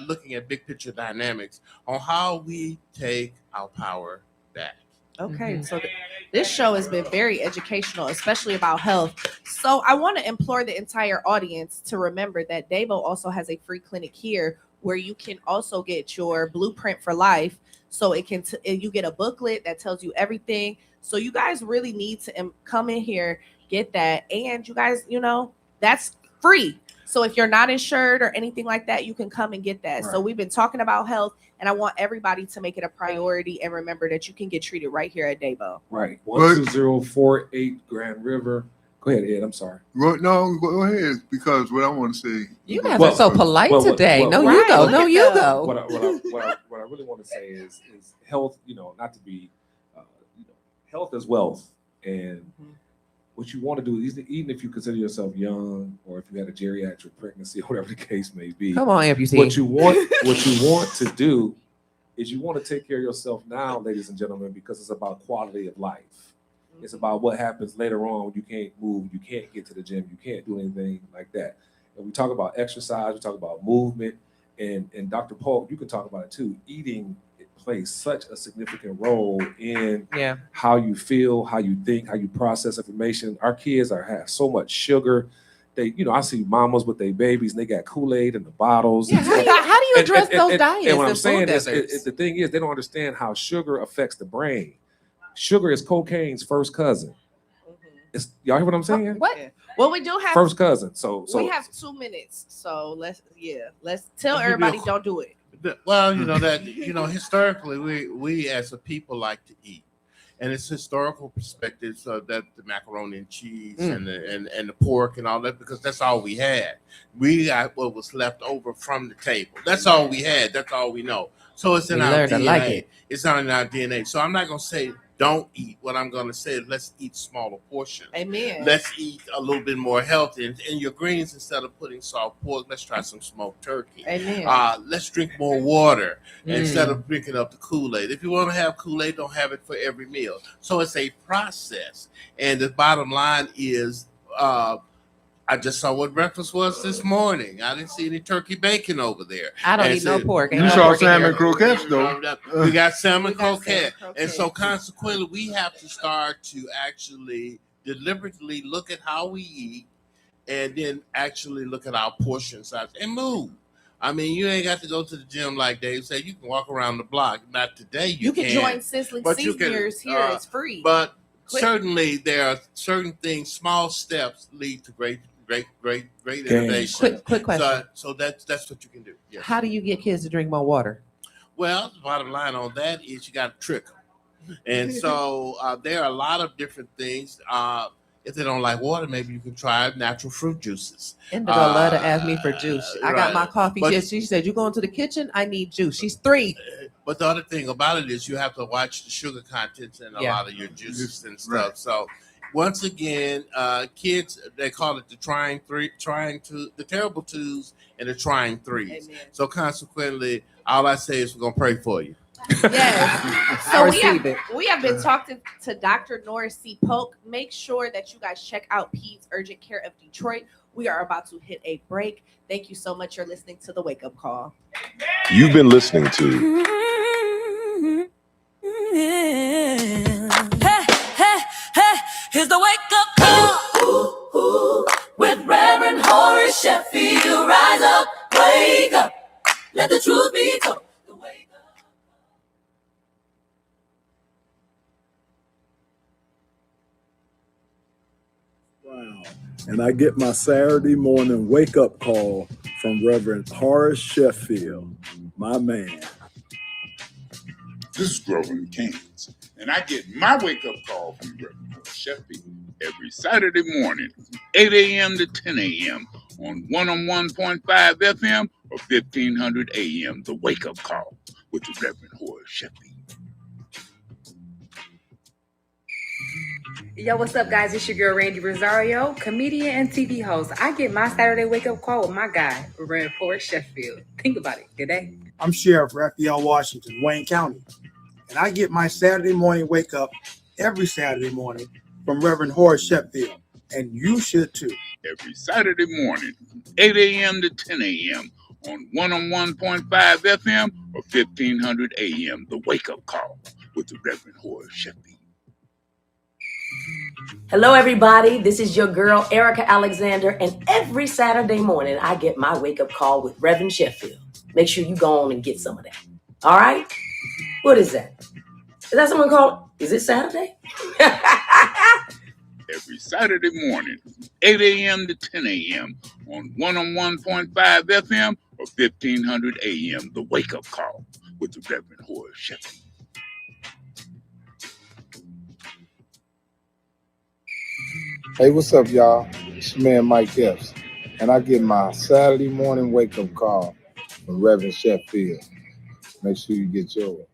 looking at big picture dynamics on how we take our power back. Okay, so this show has been very educational, especially about health. So I want to implore the entire audience to remember that Davo also has a free clinic here where you can also get your blueprint for life. So it can you get a booklet that tells you everything. So you guys really need to come in here, get that, and you guys, that's free. So if you're not insured or anything like that, you can come and get that. Right. So we've been talking about health, and I want everybody to make it a priority and remember that you can get treated right here at Davo. Right. 12048 Grand River, Go ahead, Ed. I'm sorry. No, go ahead, because what I want to say. You guys are so polite today. No, you go. No, you go. What I really want to say is health. Not to be, health is wealth, and what you want to do is even if you consider yourself young or if you had a geriatric pregnancy, whatever the case may be. Come on, amputee. What you want to do is you want to take care of yourself now, ladies and gentlemen, because it's about quality of life. It's about what happens later on when you can't move, you can't get to the gym, you can't do anything like that. And we talk about exercise, we talk about movement, and Dr. Polk, you can talk about it too. Eating plays such a significant role in how you feel, how you think, how you process information. Our kids have so much sugar. They, I see mamas with their babies and they got Kool-Aid in the bottles. Yeah, how do you address those diets? And what I'm saying is, the thing is, they don't understand how sugar affects the brain. Sugar is cocaine's first cousin. Y'all hear what I'm saying? What? Well, we do have first cousin. So we have 2 minutes. So let's tell everybody don't do it. Well, historically, we as a people like to eat, and it's historical perspectives that the macaroni and cheese and the pork and all that, because that's all we had. We got what was left over from the table. That's all we had. That's all we know. So it's in our DNA. It's not in our DNA. So I'm not gonna say don't eat. What I'm going to say is let's eat smaller portions. Amen. Let's eat a little bit more healthy. And your greens, instead of putting salt pork, let's try some smoked turkey. Amen. Let's drink more water instead of drinking up the Kool-Aid. If you want to have Kool-Aid, don't have it for every meal. So it's a process. And the bottom line is, I just saw what breakfast was this morning. I didn't see any turkey bacon over there. I don't eat no pork. You saw salmon croquettes, though. We got salmon croquette. And so consequently, we have to start to actually deliberately look at how we eat and then actually look at our portion size and move. I mean, you ain't got to go to the gym like Dave said. You can walk around the block. Not today. You can join Sizzling Seniors here. It's free. But certainly there are certain things, small steps lead to great innovation. Quick question. So that's what you can do. Yes. How do you get kids to drink more water? Well, the bottom line on that is you got to trick them. And so there are a lot of different things. If they don't like water, maybe you can try natural fruit juices. Indigo love to ask me for juice. I got my coffee. She said, "You going to the kitchen? I need juice." She's 3. But the other thing about it is you have to watch the sugar contents in a lot of your juices and stuff. Right. So once again, kids, they call it the the terrible 2s and the trying 3s. Amen. So consequently, all I say is we're going to pray for you. Yes. So we have been talking to Dr. Norris C. Polk. Make sure that you guys check out Peds Urgent Care of Detroit. We are about to hit a break. Thank you so much. You're listening to The Wake Up Call. You've been listening to Here's the wake up call with Reverend Horace Sheffield. Rise up, wake up, let the truth be told. Wow. And I get my Saturday morning wake up call from Reverend Horace Sheffield, my man. This is Grover Keynes, and I get my wake-up call from Reverend Horace Sheffield every Saturday morning, 8 a.m. to 10 a.m. on 101.5 FM or 1500 a.m. The wake-up call with the Reverend Horace Sheffield. Yo, what's up, guys? It's your girl, Randy Rosario, comedian and TV host. I get my Saturday wake-up call with my guy, Reverend Horace Sheffield. Think about it. Good day. I'm Sheriff Raphael Washington, Wayne County, and I get my Saturday morning wake up every Saturday morning from Reverend Horace Sheffield, and you should too. Every Saturday morning, 8 a.m. to 10 a.m. on 101.5 FM or 1500 a.m. The wake-up call with the Reverend Horace Sheffield. Hello, everybody. This is your girl, Erica Alexander, and every Saturday morning, I get my wake-up call with Reverend Sheffield. Make sure you go on and get some of that. All right? What is that? Is that someone called? Is it Saturday? Every Saturday morning, 8 a.m. to 10 a.m. on 101.5 FM or 1500 a.m. The wake-up call with the Reverend Horace Sheffield. Hey, what's up, y'all? It's your man Mike Epps, and I get my Saturday morning wake-up call from Reverend Sheffield. Make sure you get yours.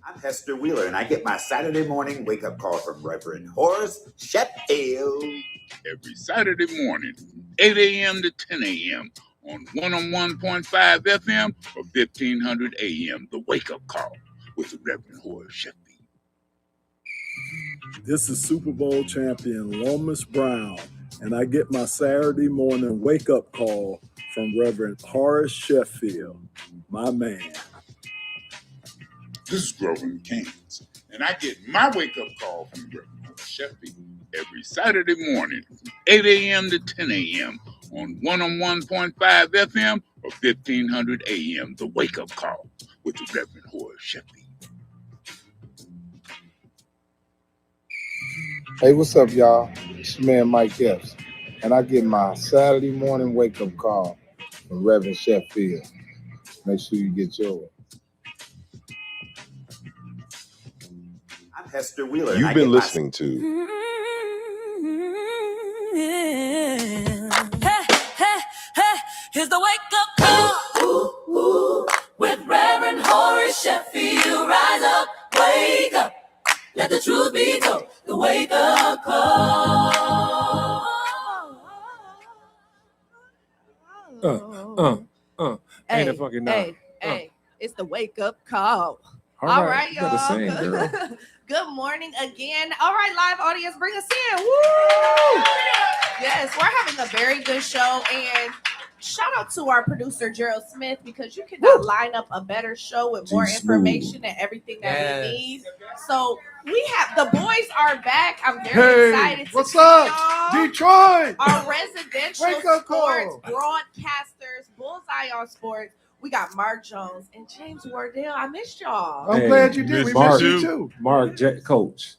I'm Hester Wheeler, and I get my Saturday morning wake-up call from Reverend Horace Sheffield. Every Saturday morning, 8 a.m. to 10 a.m. on 101.5 FM or 1500 AM. The Wake Up Call with the Reverend Horace Sheffield. This is Super Bowl champion Lomas Brown, and I get my Saturday morning wake-up call from Reverend Horace Sheffield, my man. This is Grover Kings, and I get my wake-up call from Reverend Horace Sheffield every Saturday morning, 8 a.m. to 10 a.m. on 101.5 FM or 1500 AM. The Wake Up Call with the Reverend Horace Sheffield. Hey, what's up, y'all? It's your man Mike Epps, and I get my Saturday morning wake-up call from Reverend Sheffield. Make sure you get yours. I'm Hester Wheeler, and You've I been get listening to Hey, hey, hey, here's the wake-up call. Ooh, ooh, with Reverend Horace Sheffield. Rise up, wake up, let the truth be told. The wake-up call. Ain't it fucking not? Hey, it's the wake-up call. All right, you y'all. got to sing, girl. Good morning again. All right, live audience, bring us in. Woo! Yes, we're having a very good show, and shout out to our producer Gerald Smith, because you cannot line up a better show with more information and everything that we need. So we have the boys are back. I'm very excited. What's to up, see y'all. Detroit? Our residential Wake up sports call. broadcasters, Bullseye on Sports. We got Mark Jones and James Wardell. I missed y'all. I'm glad you did. We Mark, missed you too. Mark, Coach.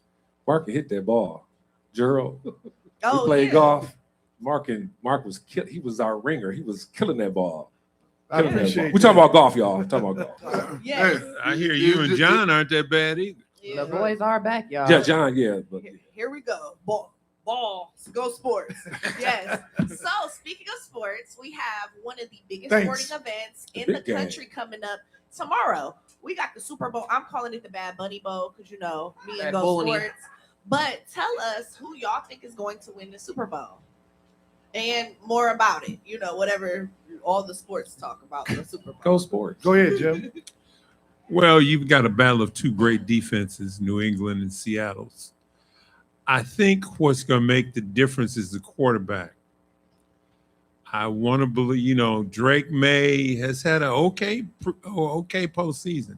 Mark can hit that ball. Gerald, we played yeah. golf. Mark was he was our ringer. He was killing that ball. I appreciate We're talking about golf, y'all. We're talking about golf. Yes. I hear you and John aren't that bad either. Yeah. The boys are back, y'all. Yeah, John, yeah. But Here we go. Ball. Go sports. Yes. So speaking of sports, we have one of the biggest sporting events in the country coming up tomorrow. We got the Super Bowl. I'm calling it the Bad Bunny Bowl because, you know, me and Go Sports. But tell us who y'all think is going to win the Super Bowl and more about it. You know, whatever all the sports talk about the Super Bowl. Go Sports. Go ahead, Jim. Well, you've got a battle of two great defenses, New England and Seattle's. I think what's going to make the difference is the quarterback. I want to believe, you know, Drake May has had an okay postseason.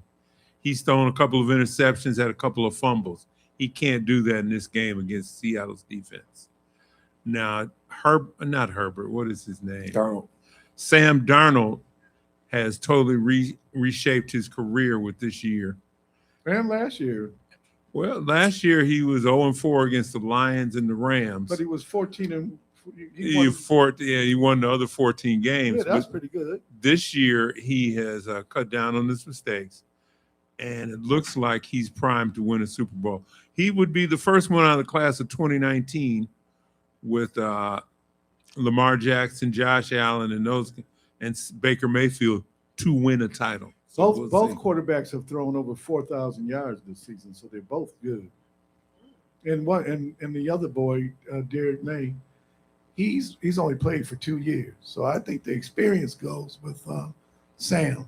He's thrown a couple of interceptions, had a couple of fumbles. He can't do that in this game against Seattle's defense. Now, not Herbert, what is his name? Darnold. Sam Darnold has totally reshaped his career with this year. And last year. Well, last year he was 0-4 against the Lions and the Rams. But he was 14 and he won the other 14 games. Yeah, that's pretty good. This year he has cut down on his mistakes, and it looks like he's primed to win a Super Bowl. He would be the first one out of the class of 2019 with Lamar Jackson, Josh Allen, and Baker Mayfield to win a title. So both quarterbacks have thrown over 4,000 yards this season, so they're both good. And the other boy, Derek May, he's only played for 2 years, so I think the experience goes with Sam.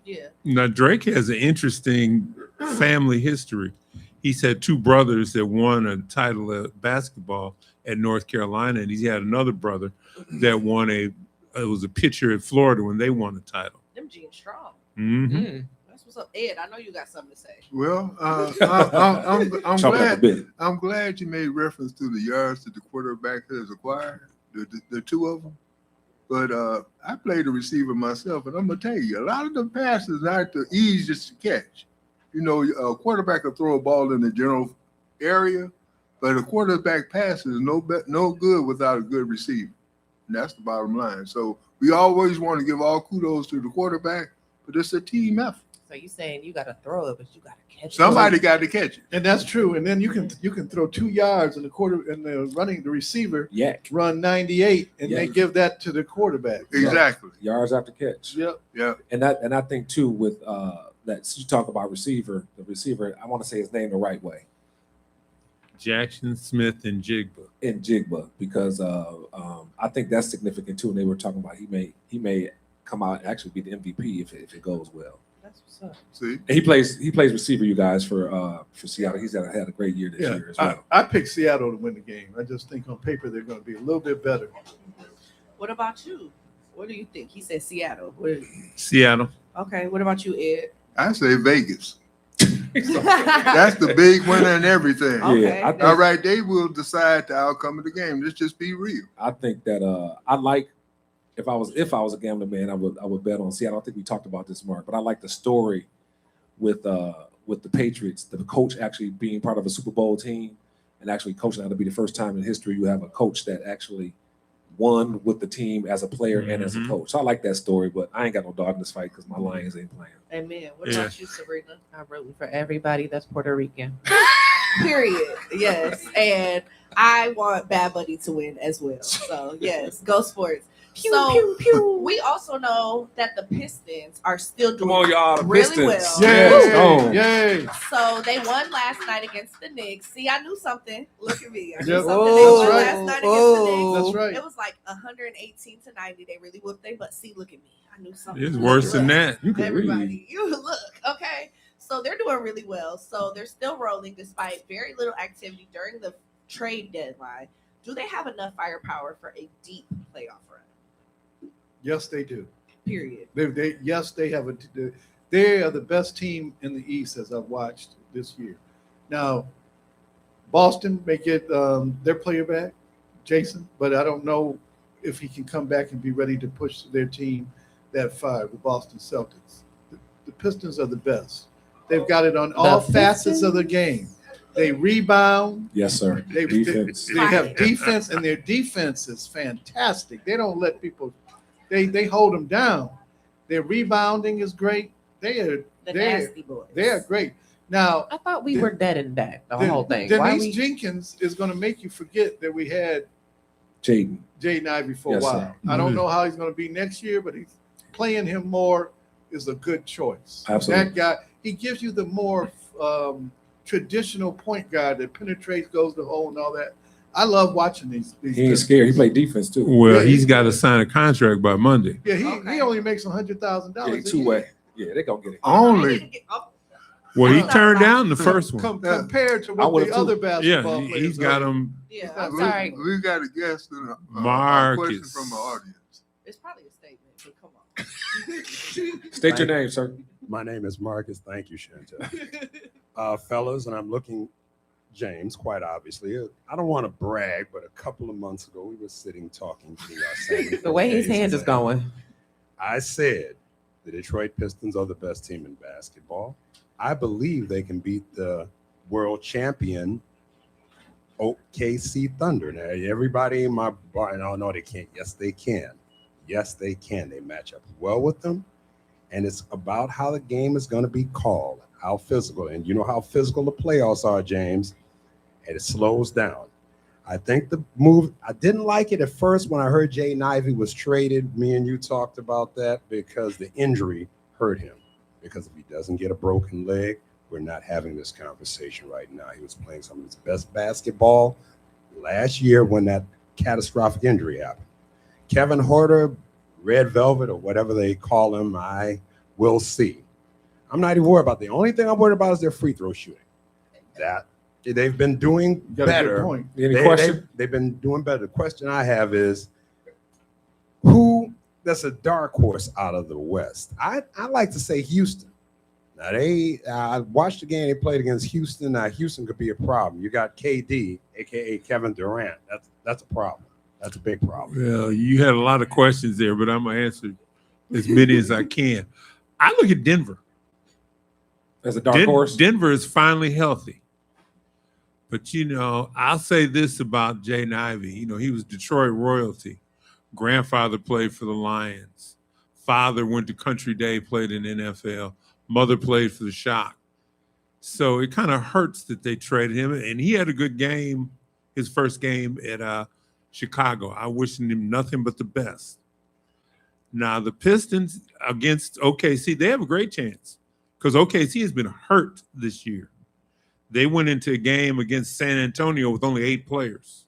Yeah. Now Drake has an interesting family history. He's had two brothers that won a title of basketball at North Carolina, and he's had another brother that won it was a pitcher at Florida when they won a title. Them jeans strong. Mm-hmm. That's what's up, Ed. I know you got something to say. Well, I'm glad you made reference to the yards that the quarterback has acquired, the two of them. But I played a receiver myself, and I'm gonna tell you, a lot of the passes aren't the easiest to catch. You know, a quarterback will throw a ball in the general area, but a quarterback pass is no good without a good receiver. And that's the bottom line. So we always want to give all kudos to the quarterback, but it's a team effort. So you saying you got to throw it, but you got to catch it. Somebody got to catch it. And that's true. And then you can throw 2 yards and the receiver run 98 and they give that to the quarterback. Exactly. Yards after catch. Yep. Yeah. And I think too with that you talk about the receiver, I want to say his name the right way. Jackson Smith and Jigba. Because I think that's significant too. And they were talking about he may come out and actually be the MVP if it goes well. That's what's up. See, and he plays receiver, you guys, for Seattle. He's had a great year this year as well. I picked Seattle to win the game. I just think on paper they're going to be a little bit better. What about you? What do you think? He said Seattle. Seattle. Okay. What about you, Ed? I say Vegas. That's the big winner and everything. Okay. Yeah, all right, they will decide the outcome of the game. Let's just be real. I think that I like if I was a gambling man, I would bet on Seattle. I think we talked about this, Mark, but I like the story with the Patriots, the coach actually being part of a Super Bowl team and actually coaching. That'll be the first time in history you have a coach that actually won with the team as a player and as a coach. So I like that story, but I ain't got no dog in this fight because my Lions ain't playing. Amen. What about you, Sabrina? I'm rooting for everybody that's Puerto Rican. Period. Yes. And I want Bad Bunny to win as well. So yes, go sports. We also know that the Pistons are still doing really well. Yay. So they won last night against the Knicks. See, I knew something. Look at me. I knew Yep. something. They won last night against the Knicks. That's right. It was like 118-90. They really whooped them. But see, look at me. I knew something. It's worse than that. You can Everybody, you look, okay. So they're doing really well. So they're still rolling despite very little activity during the trade deadline. Do they have enough firepower for a deep playoff run? Yes, they do. Period. They have they are the best team in the East as I've watched this year. Now, Boston may get their player back, Jason, but I don't know if he can come back and be ready to push their team that far, the Boston Celtics. The Pistons are the best. They've got it on all facets of the game. They rebound. Yes, sir. They have defense, and their defense is fantastic. They don't let people. They hold them down. Their rebounding is great. They're nasty boys. They are great. Now I thought we were dead in that the whole thing. Denise Jenkins is going to make you forget that we had Jaden Ivey for Yes, a while. sir. I don't know how he's going to be next year, but he's playing him more is a good choice. Absolutely. That guy, he gives you the more traditional point guard that penetrates, goes to the hole, and all that. I love watching these. He ain't scared. He played defense too. Well, he's got to sign a contract by Monday. Yeah, he only makes $100,000. Two-way. Yeah, they gonna get it. Only. Well, he turned down the first one. Compared to what the other basketball players. He's got him. Yeah, I'm sorry. We got a guest and a question Marcus. from the audience. It's probably a statement, but come on. State your name, sir. My name is Marcus. Thank you, Chantel. Fellas, and I'm looking, James, quite obviously. I don't want to brag, but a couple of months ago, we were sitting talking. The way his hand is going. I said the Detroit Pistons are the best team in basketball. I believe they can beat the world champion OKC Thunder. Now, everybody in my bar, no, they can't. Yes, they can. Yes, they can. They match up well with them. And it's about how the game is going to be called, how physical. And you know how physical the playoffs are, James. And it slows down. I think the move, I didn't like it at first when I heard Jaden Ivey was traded. Me and you talked about that because the injury hurt him. Because if he doesn't get a broken leg, we're not having this conversation right now. He was playing some of his best basketball last year when that catastrophic injury happened. Kevin Huerter, Red Velvet, or whatever they call him, I will see. I'm not even worried about the only thing I'm worried about is their free throw shooting. That they've been doing better. They've been doing better. The question I have is who that's a dark horse out of the West. I like to say Houston. Now I watched the game they played against Houston. Now Houston could be a problem. You got KD, aka Kevin Durant. That's a problem. That's a big problem. Well, you had a lot of questions there, but I'm gonna answer as many as I can. I look at Denver as a dark horse. Denver is finally healthy. But, I'll say this about Jaden Ivey. He was Detroit royalty. Grandfather played for the Lions. Father went to Country Day, played in NFL. Mother played for the Shock. So it kind of hurts that they traded him. And he had a good game, his first game at Chicago. I wish him nothing but the best. Now, the Pistons against OKC, they have a great chance because OKC has been hurt this year. They went into a game against San Antonio with only 8 players.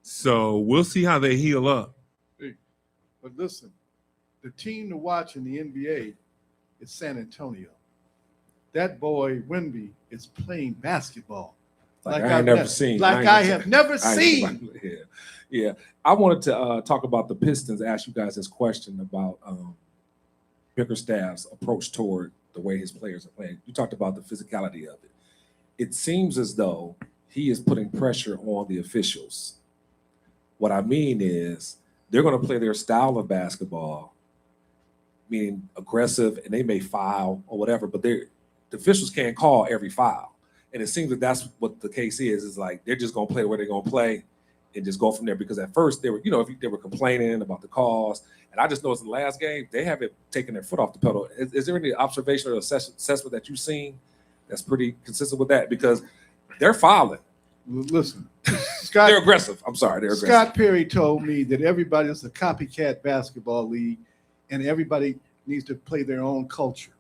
So we'll see how they heal up. But listen, the team to watch in the NBA is San Antonio. That boy, Wemby, is playing basketball. Like I ain't never seen. Like I have never seen. Yeah. I wanted to talk about the Pistons, ask you guys this question about Bickerstaff's approach toward the way his players are playing. You talked about the physicality of it. It seems as though he is putting pressure on the officials. What I mean is they're going to play their style of basketball, meaning aggressive, and they may foul or whatever, but the officials can't call every foul. And it seems that that's what the case is like they're just going to play where they're going to play and just go from there. Because at first they were, they were complaining about the calls. And I just noticed in the last game, they haven't taken their foot off the pedal. Is there any observation or assessment that you've seen that's pretty consistent with that? Because they're fouling. Listen, Scott, they're aggressive. I'm sorry, they're aggressive. Scott Perry told me that everybody is a copycat basketball league and everybody needs to play their own culture.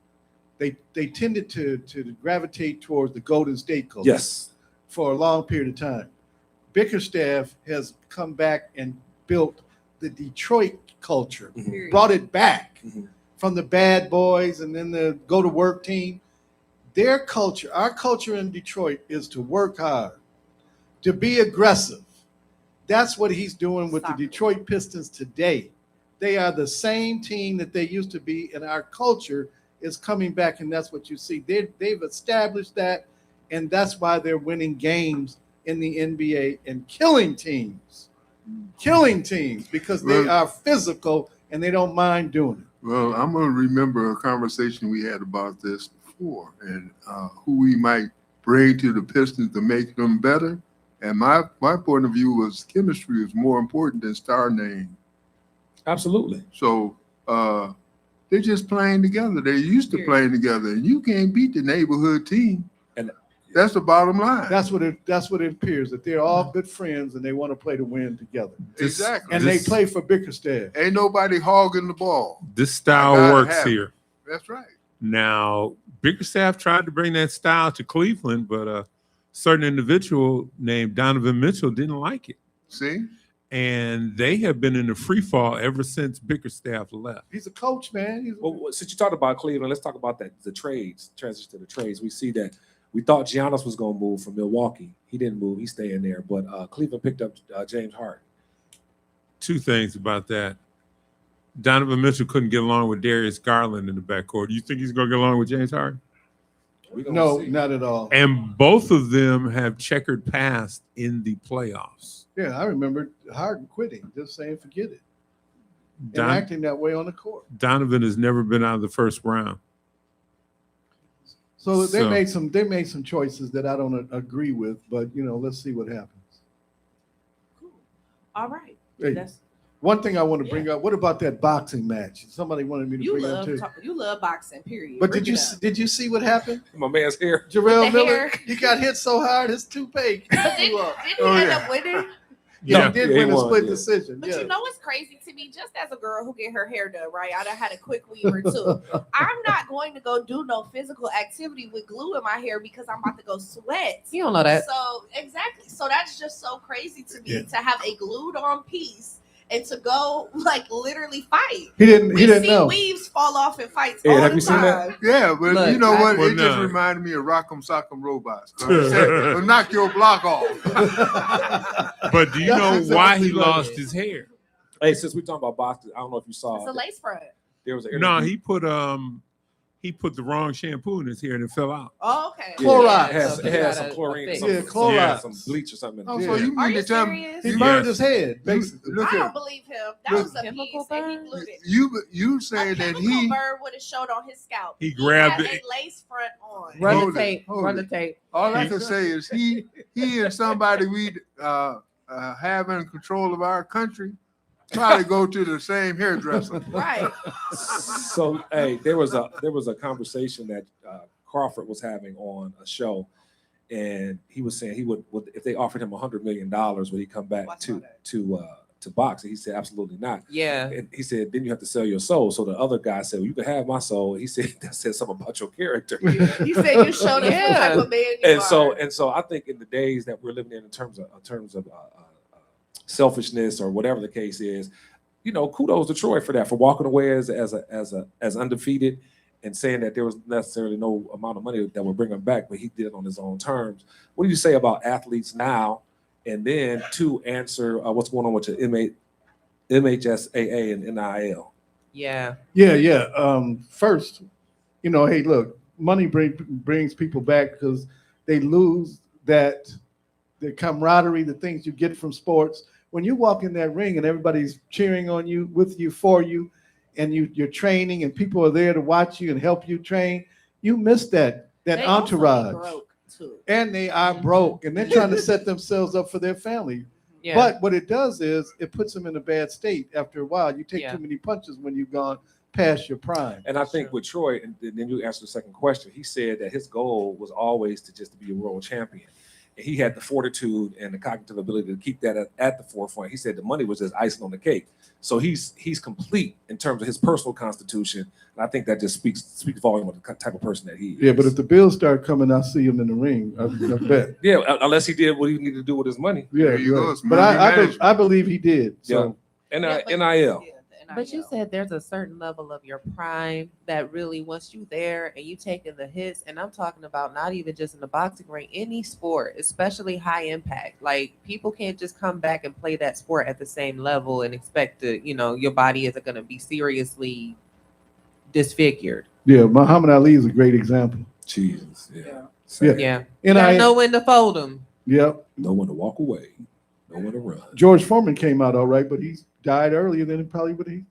They tended to gravitate towards the Golden State culture. Yes. For a long period of time. Bickerstaff has come back and built the Detroit culture, brought it back from the bad boys and then the go to work team. Their culture, our culture in Detroit is to work hard, to be aggressive. That's what he's doing with the Detroit Pistons today. They are the same team that they used to be, and our culture is coming back, and that's what you see. They've established that, and that's why they're winning games in the NBA and killing teams because they are physical and they don't mind doing it. Well, I'm going to remember a conversation we had about this before and who we might bring to the Pistons to make them better. And my point of view was chemistry is more important than star name. Absolutely. So they're just playing together. They're used to playing together, and you can't beat the neighborhood team. And that's the bottom line. That's what it appears, that they're all good friends and they want to play to win together. Exactly. And they play for Bickerstaff. Ain't nobody hogging the ball. This style works here. That's right. Now, Bickerstaff tried to bring that style to Cleveland, but a certain individual named Donovan Mitchell didn't like it. See? And they have been in the free fall ever since Bickerstaff left. He's a coach, man. Well, since you talked about Cleveland, let's talk about that. The trades, transition to the trades. We see that we thought Giannis was going to move from Milwaukee. He didn't move. He's staying there. But Cleveland picked up James Harden. 2 things about that. Donovan Mitchell couldn't get along with Darius Garland in the backcourt. Do you think he's going to get along with James Harden? No, not at all. And both of them have checkered past in the playoffs. Yeah, I remember Harden quitting, just saying forget it. And acting that way on the court. Donovan has never been out of the first round. So they made some choices that I don't agree with, but let's see what happens. All right. Hey, one thing I want to bring up. What about that boxing match? Somebody wanted me to bring up too. You love boxing, period. But did you see what happened? My man's hair. Jarrell Miller. He got hit so hard his toupee. Didn't he end up winning? Yeah, he did win a split decision. But you know what's crazy to me? Just as a girl who get her hair done, right? I done had a quick weave or two. I'm not going to go do no physical activity with glue in my hair because I'm about to go sweat. You don't know that. So exactly. So that's just so crazy to me to have a glued on piece and to go like literally fight. He didn't know. Weaves fall off in fights Hey, all have the you seen time. that? Yeah, but Look, you know what? Well, It just no. reminded me of Rock'em Sock'em Robots. It'll knock your block off. But do you know why he lost his hair? Hey, since we're talking about boxing, I don't know if you saw. It's a lace front. There was an No, interview. he put the wrong shampoo in his hair and it fell out. Oh, okay. Chloride. It has some chlorine. Yeah, chloride. Some bleach or something. Oh, so you Are mean you to tell serious? me He burned his head, basically. Look I don't at believe him. That Look- was a piece and he glued it. you A saying that chemical he burn would have showed on his scalp. He grabbed had it. a lace front on. Run Hold the it, tape. hold Run it. the tape. all I can say is he and somebody we have in control of our country Probably go to the same hairdresser. Right. So hey, there was a conversation that Crawford was having on a show, and he was saying he would if they offered him $100 million, would he come back to box? And he said absolutely not. Yeah. And he said then you have to sell your soul. So the other guy said, well, you can have my soul. And he said that said something about your character. He said you showed us what type of man you are. And so I think in the days that we're living in terms of selfishness or whatever the case is, kudos to Troy for that, for walking away as undefeated and saying that there was necessarily no amount of money that would bring him back, but he did it on his own terms. What do you say about athletes now? And then to answer what's going on with the MHSAA and NIL. Yeah. First, hey, look, money brings people back because they lose the camaraderie, the things you get from sports. When you walk in that ring and everybody's cheering on you, with you, for you, and you're training and people are there to watch you and help you train, you miss that entourage. And they are broke, and they're trying to set themselves up for their family. Yeah. But what it does is it puts them in a bad state after a while. You take too many punches when you've gone past your prime. And I think with Troy, and then you answer the second question, he said that his goal was always to be a world champion. And he had the fortitude and the cognitive ability to keep that at the forefront. He said the money was just icing on the cake. So he's complete in terms of his personal constitution. And I think that just speaks volume of the type of person that he is. Yeah, but if the bills start coming, I'll see him in the ring. I bet. Yeah, unless he did what he needed to do with his money. Yeah, right. But I believe he did. So. Yeah. NIL. But you said there's a certain level of your prime that really, once you there and you taking the hits, and I'm talking about not even just in the boxing ring, any sport, especially high impact. Like, people can't just come back and play that sport at the same level and expect to, your body isn't going to be seriously disfigured. Yeah, Muhammad Ali is a great example. Jesus, Yeah. You gotta know when to fold them. Yep. Know when to walk away. Know when to run. George Foreman came out all right, but he died earlier than it probably would. He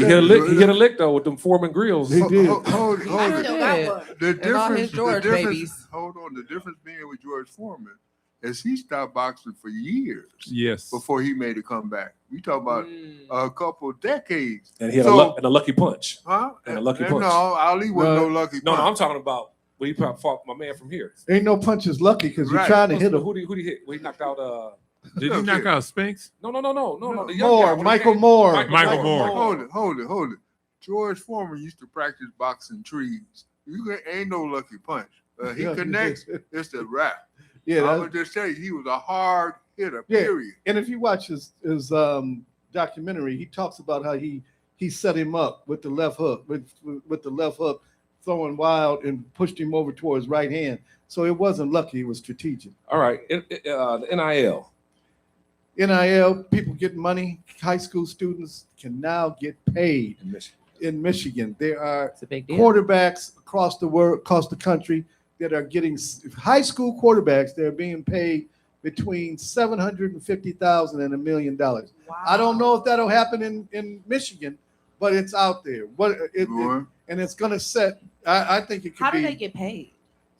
hit a lick though with them Foreman grills. He did. Hold The difference. Hold on. The difference being with George Foreman is he stopped boxing for years. Yes. Before he made a comeback. We talk about a couple decades. And he had a lucky punch. Huh? And a lucky punch. No, Ali wasn't no lucky punch. No, I'm talking about when he fought my man from here. Ain't no punches lucky because you're trying to hit him. Who did he hit? When he knocked out Did he knock out Spinks? No. The young Moore, guy, Michael Moore. Michael Moore. Hold it. George Foreman used to practice boxing trees. Ain't no lucky punch. He connects, it's the wrap. Yeah, I would just tell you, he was a hard hitter, period. And if you watch his documentary, he talks about how he set him up with the left hook, with the left hook, throwing wild and pushed him over towards right hand. So it wasn't lucky, it was strategic. All right, the NIL. NIL, people get money. High school students can now get paid in Michigan. There are quarterbacks across the world, across the country that are getting high school quarterbacks. They're being paid between $750,000 and $1 million. Wow. I don't know if that'll happen in Michigan, but it's out there. And it's going to set. I think it could be. How do they get paid?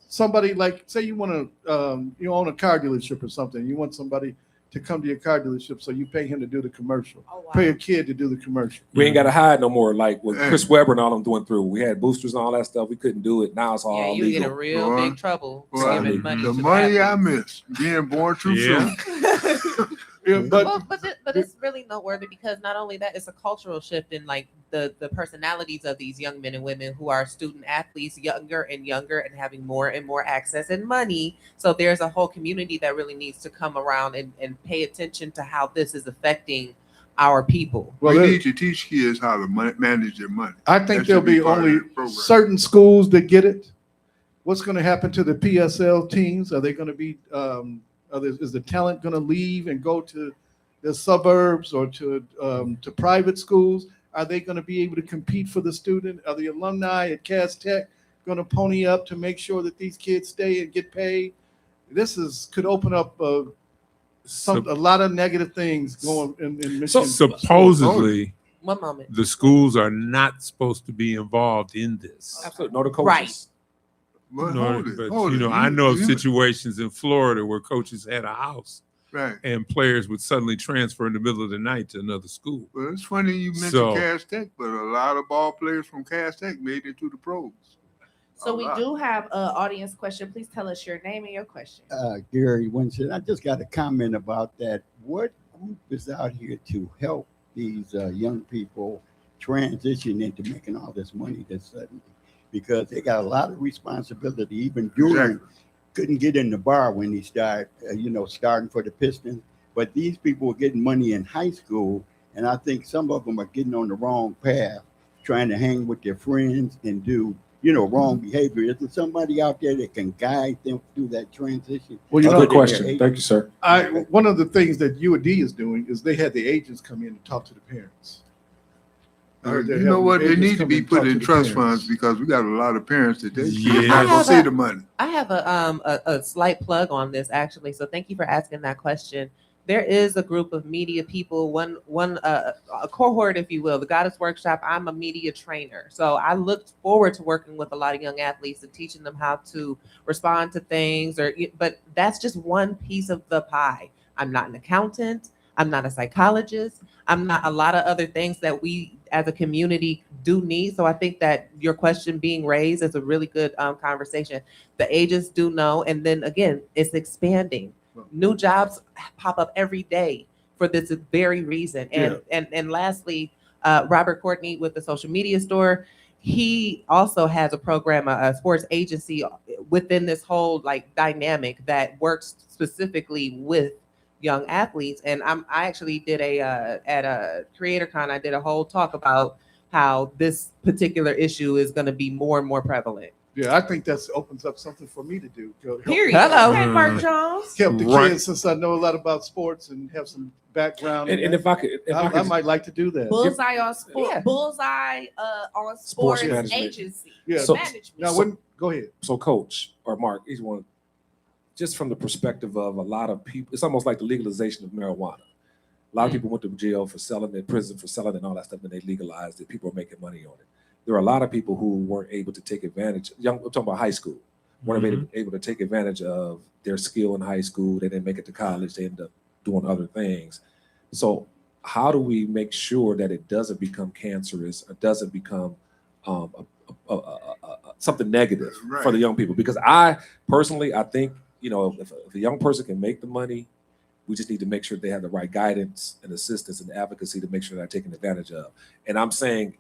Somebody like, say you want to, you own a car dealership or something. You want somebody to come to your car dealership, so you pay him to do the commercial. Oh, wow. Pay a kid to do the commercial. We ain't got to hide no more. Like with Chris Webber and all them doing through. We had boosters and all that stuff. We couldn't do it. Now it's all you legal. get in real big trouble. Giving money the money I missed being born too soon. But it's really noteworthy because not only that, it's a cultural shift in like the personalities of these young men and women who are student athletes, younger and younger, and having more and more access and money. So there's a whole community that really needs to come around and pay attention to how this is affecting our people. Well, we need to teach kids how to manage their money. I think there'll be only certain schools that get it. What's going to happen to the PSL teams? Are they going to be? Is the talent going to leave and go to the suburbs or to private schools? Are they going to be able to compete for the student? Are the alumni at Cass Tech going to pony up to make sure that these kids stay and get paid? This could open up a lot of negative things going in Michigan. So supposedly, one moment, the schools are not supposed to be involved in this. Absolutely, no, the coaches. Right. But I know of situations in Florida where coaches had a house Right. and players would suddenly transfer in the middle of the night to another school. Well, it's funny you mentioned So- Cass Tech, but a lot of ball players from Cass Tech made it to the pros. So A we lot. do have an audience question. Please tell us your name and your question. Gary Winston. I just got a comment about that. What group is out here to help these young people transition into making all this money this suddenly? Because they got a lot of responsibility. Even Jordan couldn't get in the bar when he started, starting for the Pistons. But these people were getting money in high school, and I think some of them are getting on the wrong path, trying to hang with their friends and do wrong behavior. Is there somebody out there that can guide them through that transition? Well, Good question. Thank you, sir. One of the things that UAD is doing is they had the agents come in and talk to the parents. You know what? They need to be put in trust funds because we got a lot of parents that they Yeah. not gonna see the money. I have a slight plug on this actually. So thank you for asking that question. There is a group of media people, a cohort, if you will, the Goddess Workshop. I'm a media trainer. So I looked forward to working with a lot of young athletes and teaching them how to respond to things, but that's just one piece of the pie. I'm not an accountant. I'm not a psychologist. I'm not a lot of other things that we as a community do need. So I think that your question being raised is a really good conversation. The agents do know. And then again, it's expanding. New jobs pop up every day for this very reason. And lastly, Robert Courtney with the social media store, he also has a program, a sports agency within this whole dynamic that works specifically with young athletes. And I actually did at a CreatorCon, I did a whole talk about how this particular issue is going to be more and more prevalent. Yeah, I think that opens up something for me to do. Period. Hello. Okay, Mark Jones. Help the Right. kids, since I know a lot about sports and have some background. And if I could, I might like to do that. Bullseye on sport. Yeah. Bullseye on sports management. agency. Yeah. Management. Now, go ahead. So, Coach or Mark, each one, just from the perspective of a lot of people, it's almost like the legalization of marijuana. A lot of people went to jail for selling it, prison for selling it, and all that stuff, and they legalized it. People are making money on it. There are a lot of people who weren't able to take advantage. I'm talking about high school. Weren't able to take advantage of their skill in high school. They didn't make it to college. They ended up doing other things. So, how do we make sure that it doesn't become cancerous or doesn't become something negative for the young people? Because I personally, I think if a young person can make the money, we just need to make sure they have the right guidance and assistance and advocacy to make sure they're taken advantage of. And I'm saying,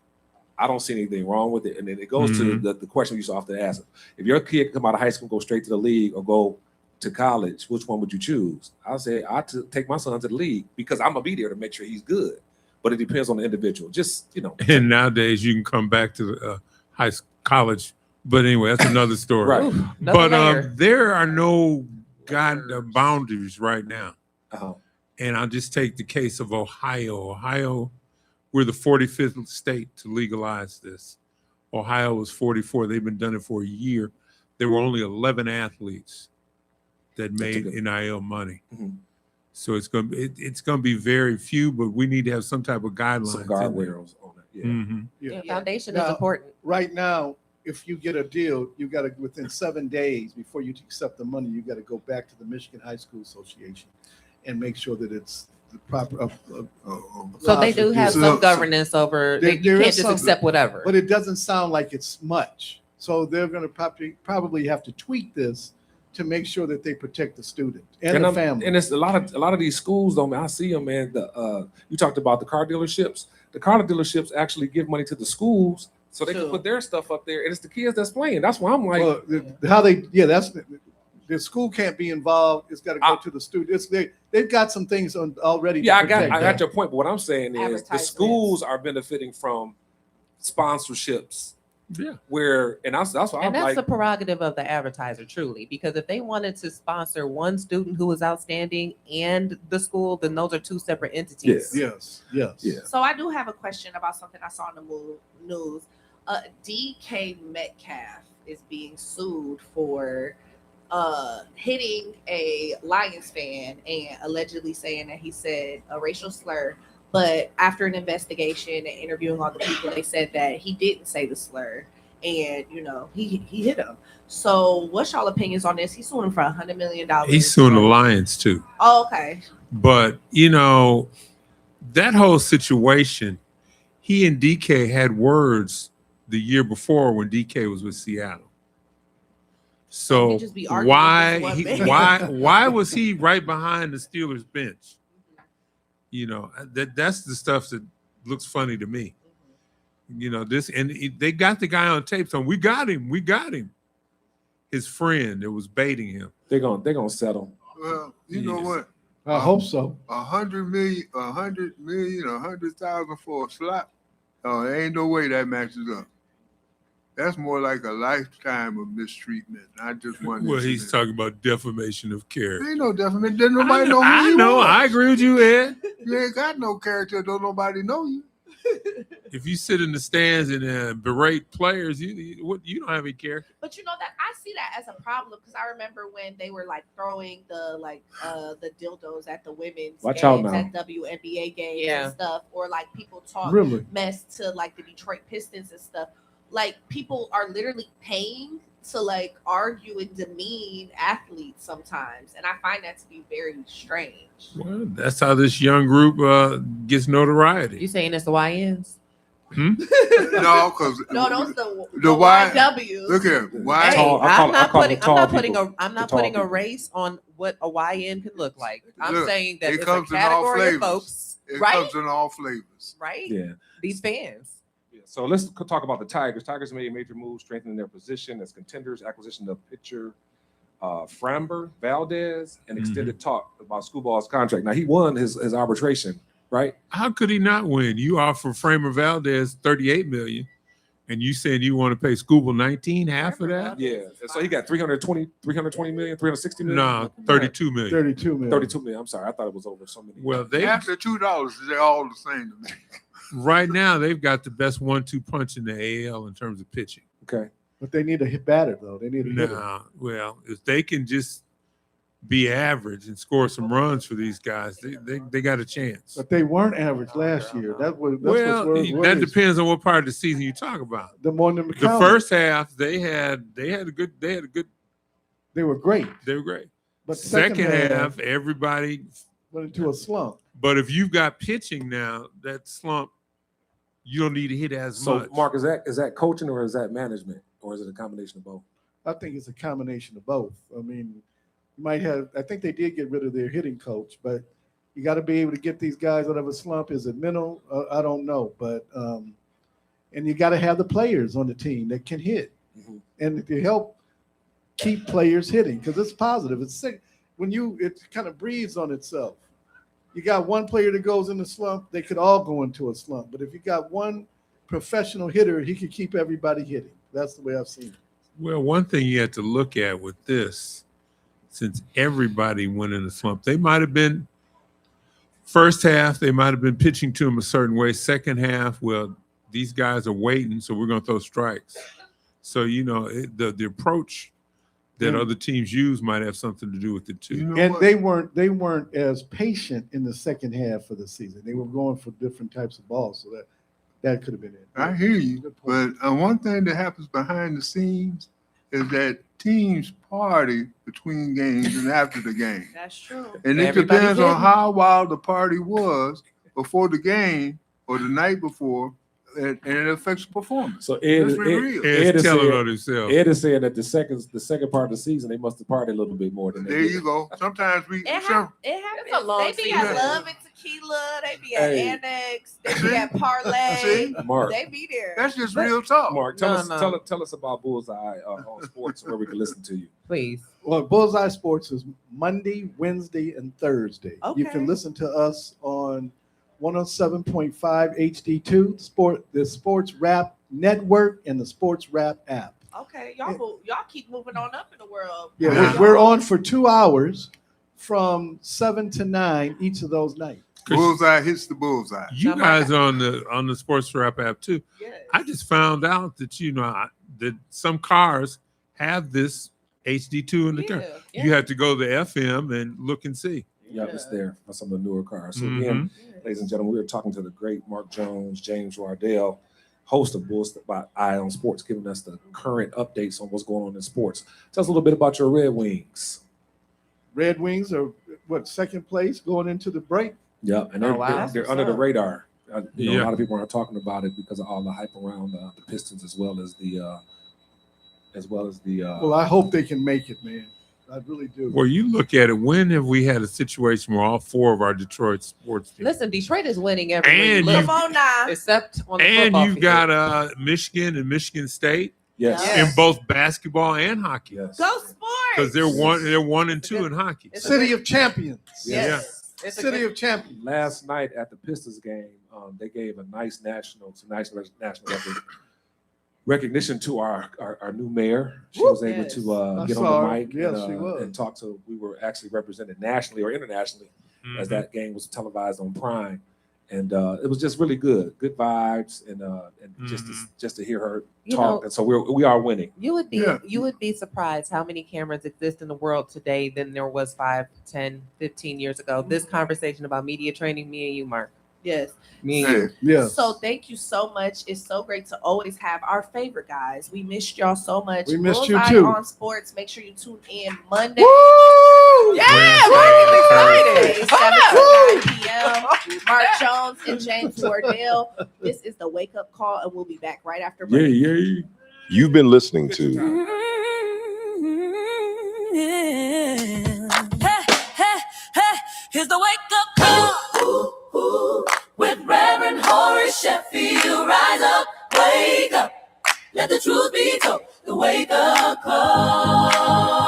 I don't see anything wrong with it. And then it goes to the question you used to often ask. If your kid come out of high school, go straight to the league or go to college, which one would you choose? I'll say take my son to the league because I'm gonna be there to make sure he's good. But it depends on the individual. Just And nowadays you can come back to the college. But anyway, that's another story. Right. But there are no boundaries right now. And I'll just take the case of Ohio. Ohio, we're the 45th state to legalize this. Ohio was 44. They've been doing it for a year. There were only 11 athletes that made NIL money. So it's gonna be very few, but we need to have some type of guidelines. Some guardrails on it. Yeah. Foundation Now, is important. Right now, if you get a deal, you got to within 7 days before you accept the money, you got to go back to the Michigan High School Association and make sure that it's the proper. So they do have some governance over. You can't just accept whatever. But it doesn't sound like it's much. So they're going to probably have to tweak this to make sure that they protect the student and the family. And it's a lot of these schools, though, man. I see them, man. You talked about the car dealerships. The car dealerships actually give money to the schools so they can put their stuff up there, and it's the kids that's playing. That's why I'm like, that's the school can't be involved. It's got to go to the students. They've got some things already. Yeah, I got your point. But what I'm saying is the schools are benefiting from sponsorships. Yeah. That's why I'm like, the prerogative of the advertiser, truly, because if they wanted to sponsor one student who was outstanding and the school, then those are two separate entities. Yes. So I do have a question about something I saw in the news. DK Metcalf is being sued for hitting a Lions fan and allegedly saying that he said a racial slur. But after an investigation and interviewing all the people, they said that he didn't say the slur. and he hit him. So what's y'all opinions on this? He's suing him for $100 million. He's suing the Lions too. Oh, okay. But that whole situation, he and DK had words the year before when DK was with Seattle. So he'd just be arguing with this one man. why was he right behind the Steelers bench? That's the stuff that looks funny to me. They got the guy on tape, so we got him. His friend that was baiting him. They're gonna settle. Well, you know what? I hope so. 100 million, 100,000 for a slot. Oh, there ain't no way that matches up. That's more like a lifetime of mistreatment, not just one. Well, incident. he's talking about defamation of character. Ain't no defamation. Didn't nobody know who I you know. was. I agree with you, Ed. You ain't got no character. Don't nobody know you. If you sit in the stands and berate players, you don't have any character. But that I see that as a problem because I remember when they were like throwing the dildos at the women's Watch out games now. at WNBA games Yeah. and stuff, or like people talk Really? mess to like the Detroit Pistons and stuff. Like people are literally paying to like argue and demean athletes sometimes, and I find that to be very strange. Well, that's how this young group gets notoriety. You saying it's the YNs? No, because No, those the Y- YWs. Look here, why? Hey, Tall- I call- I call them tall I'm not tall putting a people. race on what a YN could look like. I'm Look, saying that it it's a comes in all category of flavors. folks, It right? comes in all flavors. Right? Yeah. These fans. So let's talk about the Tigers. Tigers made a major move, strengthening their position as contenders. Acquisition of pitcher Framber Valdez, and extended talk about Schoolball's contract. Now he won his arbitration, right? How could he not win? You offer Framer Valdez $38 million, and you said you want to pay Schoolball 19, half of that? Yeah. So he got 320 million, 360 million. No, 32 million. 32 million. 32 million. I'm sorry, I thought it was over so many. Well, they After $2, they're all the same to me. right now they've got the best 1-2 punch in the AL in terms of pitching. Okay. But they need a hit batter though. They need a hitter. Nah, well, if they can just be average and score some runs for these guys, they got a chance. But they weren't average last year. That's Well, what's that worries. depends on what part of the season you talk about. The more than The first half they had a good they were great. they were great. But Second half everybody. went into a slump. But if you've got pitching now, that slump, you don't need to hit as So much. Mark, is that coaching or is that management or is it a combination of both? I think it's a combination of both. I mean, you might have. I think they did get rid of their hitting coach, but you got to be able to get these guys out of a slump. Is it mental? I don't know, but and you got to have the players on the team that can hit, and to help keep players hitting because it's positive. It's sick when it kind of breathes on itself. You got one player that goes in the slump, they could all go into a slump. But if you got one professional hitter, he could keep everybody hitting. That's the way I've seen it. Well, one thing you have to look at with this, since everybody went in a slump, they might have been first half, they might have been pitching to him a certain way. Second half, well, these guys are waiting, so we're going to throw strikes. So, the approach that other teams use might have something to do with it too. And they weren't as patient in the second half of the season. They were going for different types of balls, so that could have been it. I hear you, but one thing that happens behind the scenes is that teams party between games and after the game. That's true. And it Everybody depends hitting. on how wild the party was before the game or the night before, and it affects the performance. So Ed Let's is be real. Ed's telling on himself. Ed is saying that the second part of the season they must have partied a little bit more than they There did. you go. Sometimes It happens. a long They be at season. Love and Tequila. They be at Hey. Annex. They be at Parlay. See? Mark. They be there. That's just real talk. Mark, No. tell us about Bullseye on sports where we can listen to you. Please. Well, Bullseye Sports is Monday, Wednesday, and Thursday. You can Okay. listen to us on 107.5 HD2, the Sports Rap Network, and the Sports Rap app. Okay, y'all keep moving on up in the world. Yeah, Nah. we're on for 2 hours from 7 to 9 each of those nights. Bullseye hits the bullseye. You guys are on the Sports Rap app too. Yes. I just found out that that some cars have this HD2 in the car. Yeah. You have to go to the FM and look and see. Yeah, it's there for some of the newer cars. So Mhm. again, ladies and gentlemen, we were talking to the great Mark Jones, James Wardell, host of Bulls by Eye on Sports, giving us the current updates on what's going on in sports. Tell us a little bit about your Red Wings. Red Wings are second place going into the break. Yeah, and they're under the radar. A Yeah. lot of people aren't talking about it because of all the hype around the Pistons as well as the. Well, I hope they can make it, man. I really do. Well, you look at it. When have we had a situation where all four of our Detroit sports teams? Listen, Detroit is winning every And week. you- Come on now. Except on the And football you've field. got Michigan and Michigan State. Yes. In both basketball and hockey. Yes. Go sports. Because they're 1 and 2 in hockey. City of Champions. Yes. City of Champions. Last night at the Pistons game, they gave a nice national recognition to our new mayor. She was able to get on the mic and talk to. We were actually represented nationally or internationally as that game was televised on Prime, and it was just really good vibes, and just to hear her talk. And so we are winning. You would be surprised how many cameras exist in the world today than there was 5, 10, 15 years ago. This conversation about media training, me and you, Mark. Yes. Me and you. Yes. So thank you so much. It's so great to always have our favorite guys. We missed y'all so much. We missed you Bullseye too. On Sports. Make sure you tune in Monday. Yeah, Monday we're through excited. Friday, 7 to 9 p.m. Mark Jones and James Wardell. This is the Wake Up Call, and we'll be back right after break. Yeah. You've been listening to Here's the wake up call with Reverend Horace Sheffield. Rise up, wake up, let the truth be told. The wake up call.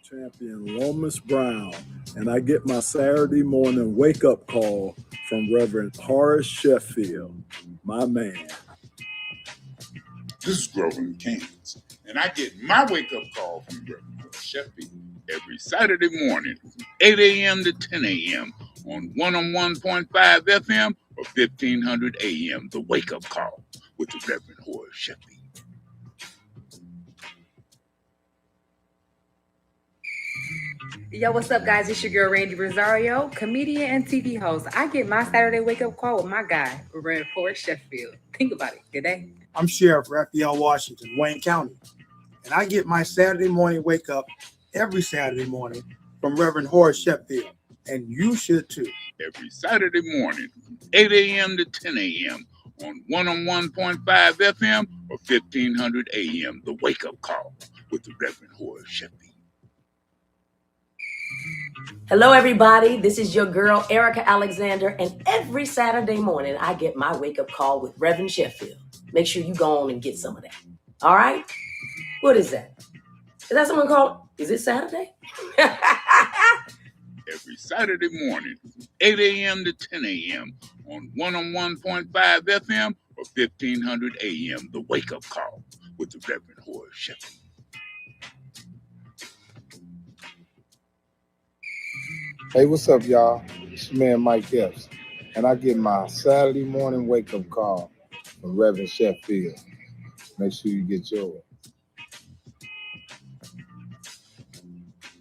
Champion Lomas Brown, and I get my Saturday morning wake-up call from Reverend Horace Sheffield, my man. This is Grover in Kansas, and I get my wake-up call from Reverend Horace Sheffield every Saturday morning from 8 a.m. to 10 a.m. on 101.5 FM or 1500 a.m. The wake-up call with the Reverend Horace Sheffield. Yo, what's up, guys? It's your girl, Randy Rosario, comedian and TV host. I get my Saturday wake-up call with my guy, Reverend Horace Sheffield. Think about it. Good day. I'm Sheriff Raphael Washington, Wayne County, and I get my Saturday morning wake-up every Saturday morning from Reverend Horace Sheffield, and you should too. Every Saturday morning from 8 a.m. to 10 a.m. on 101.5 FM or 1500 a.m. The wake-up call with the Reverend Horace Sheffield. Hello, everybody. This is your girl, Erica Alexander, and every Saturday morning, I get my wake-up call with Reverend Sheffield. Make sure you go on and get some of that. All right? What is that? Is that someone called? Is it Saturday? Every Saturday morning from 8 a.m. to 10 a.m. on 101.5 FM or 1500 a.m. The wake-up call with the Reverend Horace Sheffield. Hey, what's up, y'all? It's your man Mike Epps, and I get my Saturday morning wake-up call from Reverend Sheffield. Make sure you get yours.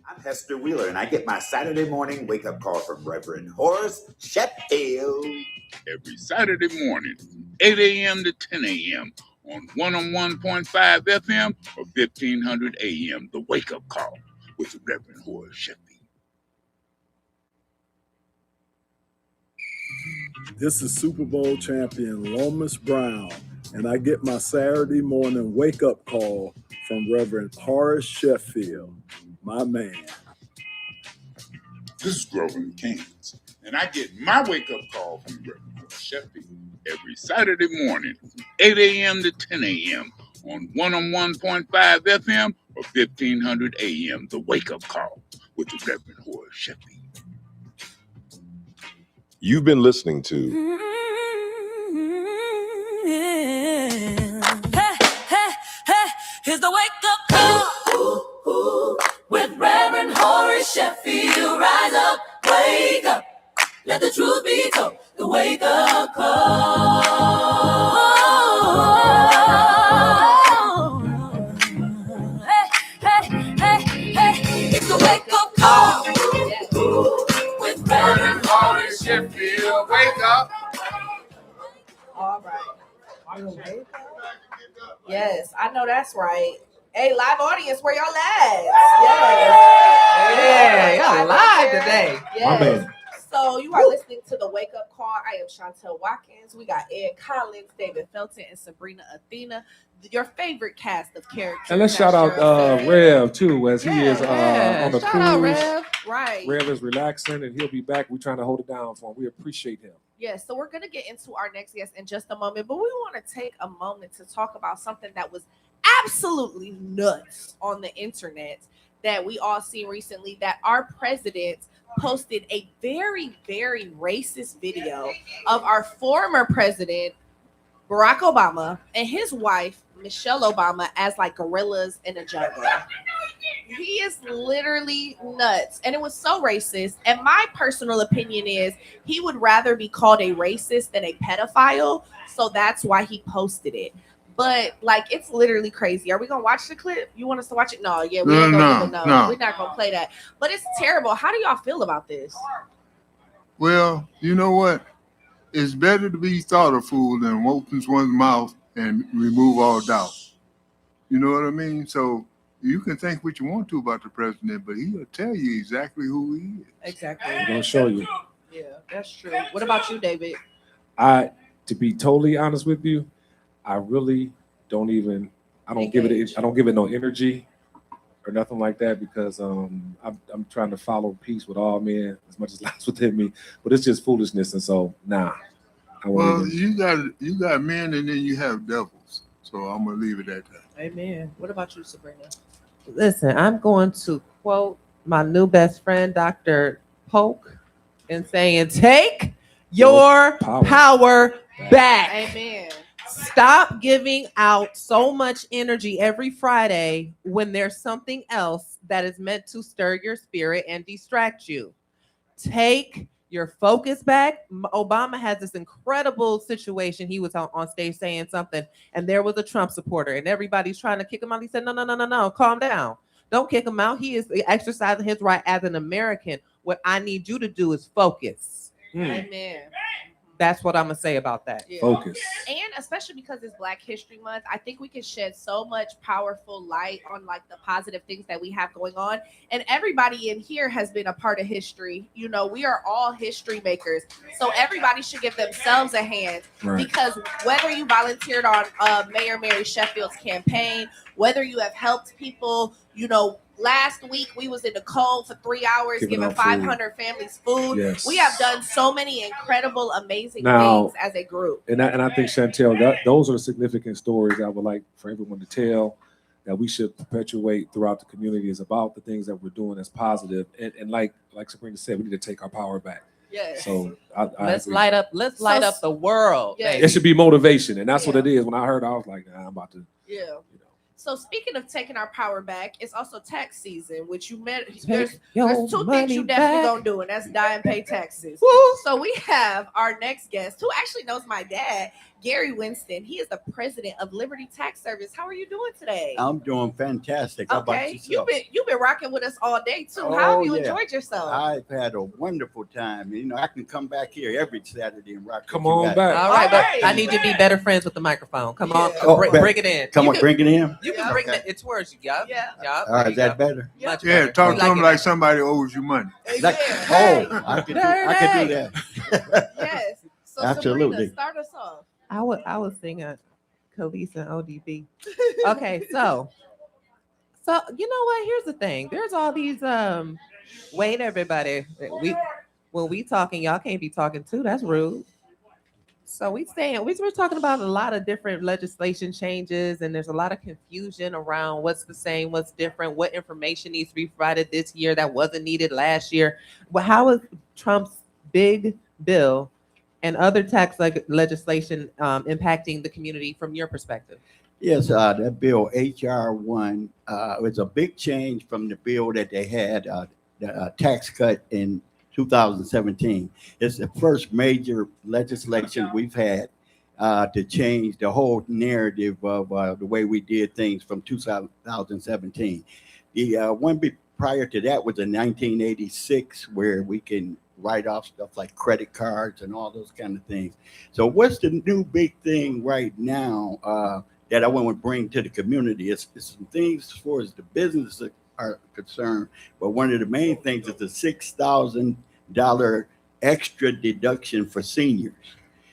I'm Hester Wheeler, and I get my Saturday morning wake-up call from Reverend Horace Sheffield. Every Saturday morning from 8 a.m. to 10 a.m. on 101.5 FM or 1500 a.m. The wake-up call with the Reverend Horace Sheffield. This is Super Bowl champion Lomas Brown, and I get my Saturday morning wake-up call from Reverend Horace Sheffield, my man. This is Grover in Kansas, and I get my wake-up call from Reverend Horace Sheffield every Saturday morning from 8 a.m. to 10 a.m. on 101.5 FM or 1500 a.m. The wake-up call with the Reverend Horace Sheffield. You've been listening to Here's the wake up call with Reverend Horace Sheffield. Rise up, wake up, let the truth be told. The wake up call. Sheffield, wake up. All right. Yes, I know that's right. Hey, live audience, where y'all at? Yes. Yeah, y'all live here. today. My Yes. man. So you are listening to the Wake Up Call. I am Chantel Watkins. We got Ed Collins, David Felton, and Sabrina Athena, your favorite cast of characters. And let's that shout out Cheryl said. Rev too, as he is Yeah, on the shout out, cruise. Rev. Right. Rev is relaxing, and he'll be back. We're trying to hold it down for him. We appreciate him. Yes, so we're going to get into our next guest in just a moment, but we want to take a moment to talk about something that was absolutely nuts on the internet that we all seen recently, that our president posted a very, very racist video of our former president, Barack Obama, and his wife, Michelle Obama, as like gorillas in a jungle. He is literally nuts. And it was so racist. And my personal opinion is he would rather be called a racist than a pedophile. So that's why he posted it. But like, it's literally crazy. Are we gonna watch the clip? You want us to watch it? No, yeah, we ain't gonna do it. No, we're not gonna play that. But it's terrible. How do y'all feel about this? Well, you know what? It's better to be thought a fool than opens one's mouth and remove all doubt. You know what I mean? So you can think what you want to about the president, but he'll tell you exactly who he is. Exactly. I'm gonna show you. Yeah, that's true. What about you, David? To be totally honest with you, I really don't even. I don't give it no energy or nothing like that, because I'm trying to follow peace with all men as much as lies within me. But it's just foolishness, and so I won't Well, even. you got men and then you have devils. So I'm gonna leave it at that. Amen. What about you, Sabrina? Listen, I'm going to quote my new best friend, Dr. Polk, in saying, take your power back. Amen. Stop giving out so much energy every Friday when there's something else that is meant to stir your spirit and distract you. Take your focus back. Obama has this incredible situation. He was on stage saying something, and there was a Trump supporter, and everybody's trying to kick him out. He said, no, calm down. Don't kick him out. He is exercising his right as an American. What I need you to do is focus. Amen. That's what I'm gonna say about that. Yeah. Focus. And especially because it's Black History Month, I think we can shed so much powerful light on like the positive things that we have going on. And everybody in here has been a part of history. You know, we are all history makers. So everybody should give themselves a hand. Right. Because whether you volunteered on Mayor Mary Sheffield's campaign, whether you have helped people, you know, last week we was in the cold for 3 hours giving 500 families food. Yes. We have done so many incredible, amazing Now, things as a group. And I think, Chantel, those are significant stories I would like for everyone to tell, that we should perpetuate throughout the community, is about the things that we're doing as positive. And like Sabrina said, we need to take our power back. Yes. So Let's agree. light up the world. Yes. It should be motivation, and that's what it is. When I heard, I was like, I'm about to. Yeah. So speaking of taking our power back, it's also tax season, which you met. Take There's your two money things you definitely back. gonna do, and that's die and pay taxes. So we have our next guest, who actually knows my dad, Gary Winston. He is the president of Liberty Tax Service. How are you doing today? I'm doing fantastic. How about Okay, yourself? you've been rocking with us all day too. How have you yeah. enjoyed yourself? I've had a wonderful time. You know, I can come back here every Saturday and rock. Come with you on guys. back. All right, but I need you to be better friends with the microphone. Come on, Oh, bring it in. Come You on, can- bring it in. You can bring it towards you. Yup. Yeah. Yup. All right, is that better? Much Yeah, better. talk We to him it. like somebody owes you money. Like, I could do that. Yes. So Absolutely. Sabrina, start us off. I was singing Khalees and ODB. Okay, so you know what? Here's the thing. There's all these wait, everybody. When we talking, y'all can't be talking too. That's rude. So we're talking about a lot of different legislation changes, and there's a lot of confusion around what's the same, what's different, what information needs to be provided this year that wasn't needed last year. But how is Trump's big bill and other tax legislation impacting the community from your perspective? Yes, that bill HR 1 was a big change from the bill that they had, the tax cut in 2017. It's the first major legislation we've had to change the whole narrative of the way we did things from 2017. The one prior to that was in 1986, where write off stuff like credit cards and all those kind of things. So what's the new big thing right now that I want to bring to the community? It's some things as far as the business are concerned, but one of the main things is the $6,000 extra deduction for seniors.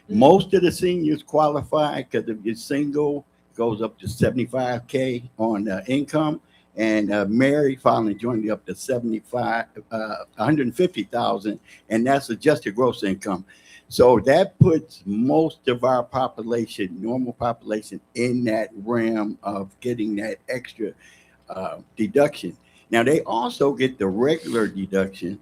Most of the seniors qualify because if you're single, it goes up to 75K on income, and married filing jointly up to 150,000, and that's adjusted gross income. So that puts most of our population, normal population, in that realm of getting that extra deduction. Now they also get the regular deduction.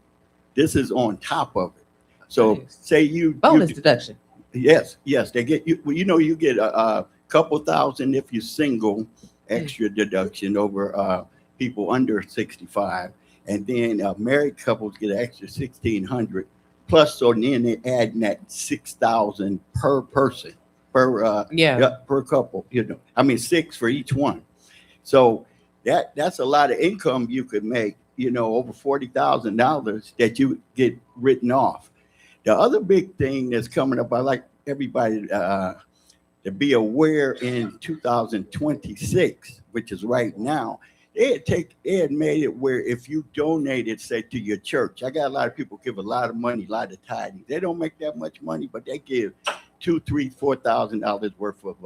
This is on top of it. So say bonus deduction. Yes, they get you. Well, you get a couple thousand if you're single, extra deduction over people under 65, and then married couples get an extra 1,600 plus. So then they add that 6,000 per person per couple. I mean 6 for each one. So that's a lot of income you could make. Over $40,000 that you get written off. The other big thing that's coming up, I like everybody to be aware in 2026, which is right now, they had made it where if you donated, say, to your church, I got a lot of people give a lot of money, a lot of tithing. They don't make that much money, but they give $2,000, $3,000, $4,000 worth of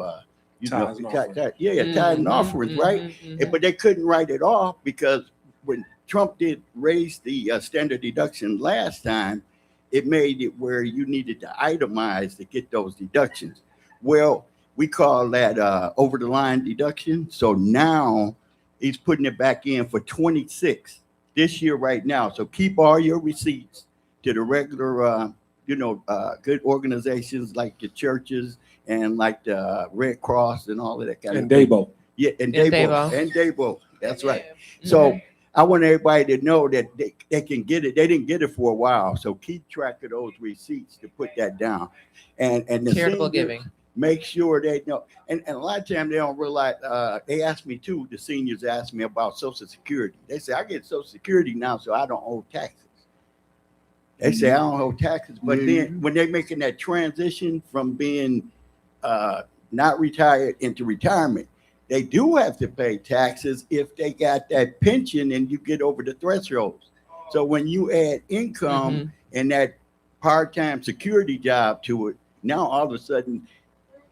tithing offerings, right? But they couldn't write it off because when Trump did raise the standard deduction last time, it made it where you needed to itemize to get those deductions. Well, we call that over the line deduction. So now he's putting it back in for 26 this year right now. So keep all your receipts to the regular, good organizations like the churches and like the Red Cross and all of that kind of thing. Dabo. Yeah, and Dabo. That's right. So I want everybody to know that they can get it. They didn't get it for a while. So keep track of those receipts to put that down. And the charitable seniors, giving. Make sure they know. And a lot of times they don't realize, they ask me too, the seniors ask me about Social Security. They say, I get Social Security now, so I don't owe taxes. They say, I don't owe taxes. But then when they're making that transition from being not retired into retirement, they do have to pay taxes if they got that pension and you get over the thresholds. So when you add income and that part-time security job to it, now all of a sudden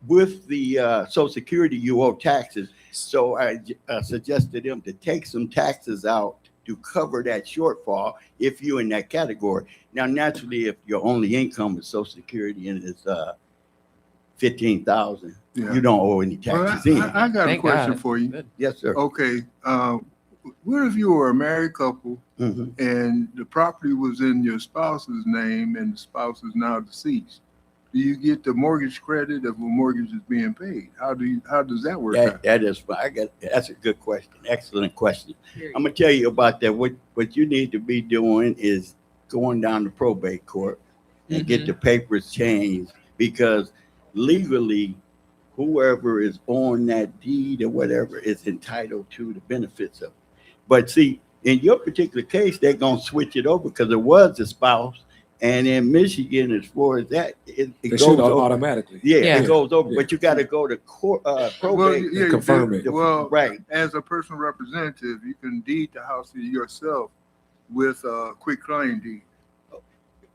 with the Social Security, you owe taxes. So I suggested them to take some taxes out to cover that shortfall if you're in that category. Now, naturally, if your only income is Social Security and it's $15,000, you don't owe any taxes in. I got a question for you. Yes, sir. Okay. What if you were a married couple and the property was in your spouse's name and the spouse is now deceased? Do you get the mortgage credit if a mortgage is being paid? How does that work out? That's a good question. Excellent question. I'm gonna tell you about that. What you need to be doing is going down to probate court and get the papers changed, because legally, whoever is on that deed or whatever is entitled to the benefits of it. But see, in your particular case, they're gonna switch it over because it was a spouse. And in Michigan, as far as that, it goes over automatically. It goes over, but you got to go to court, probate and confirm it. Well, right. As a personal representative, you can deed the house to yourself with a quick claim deed.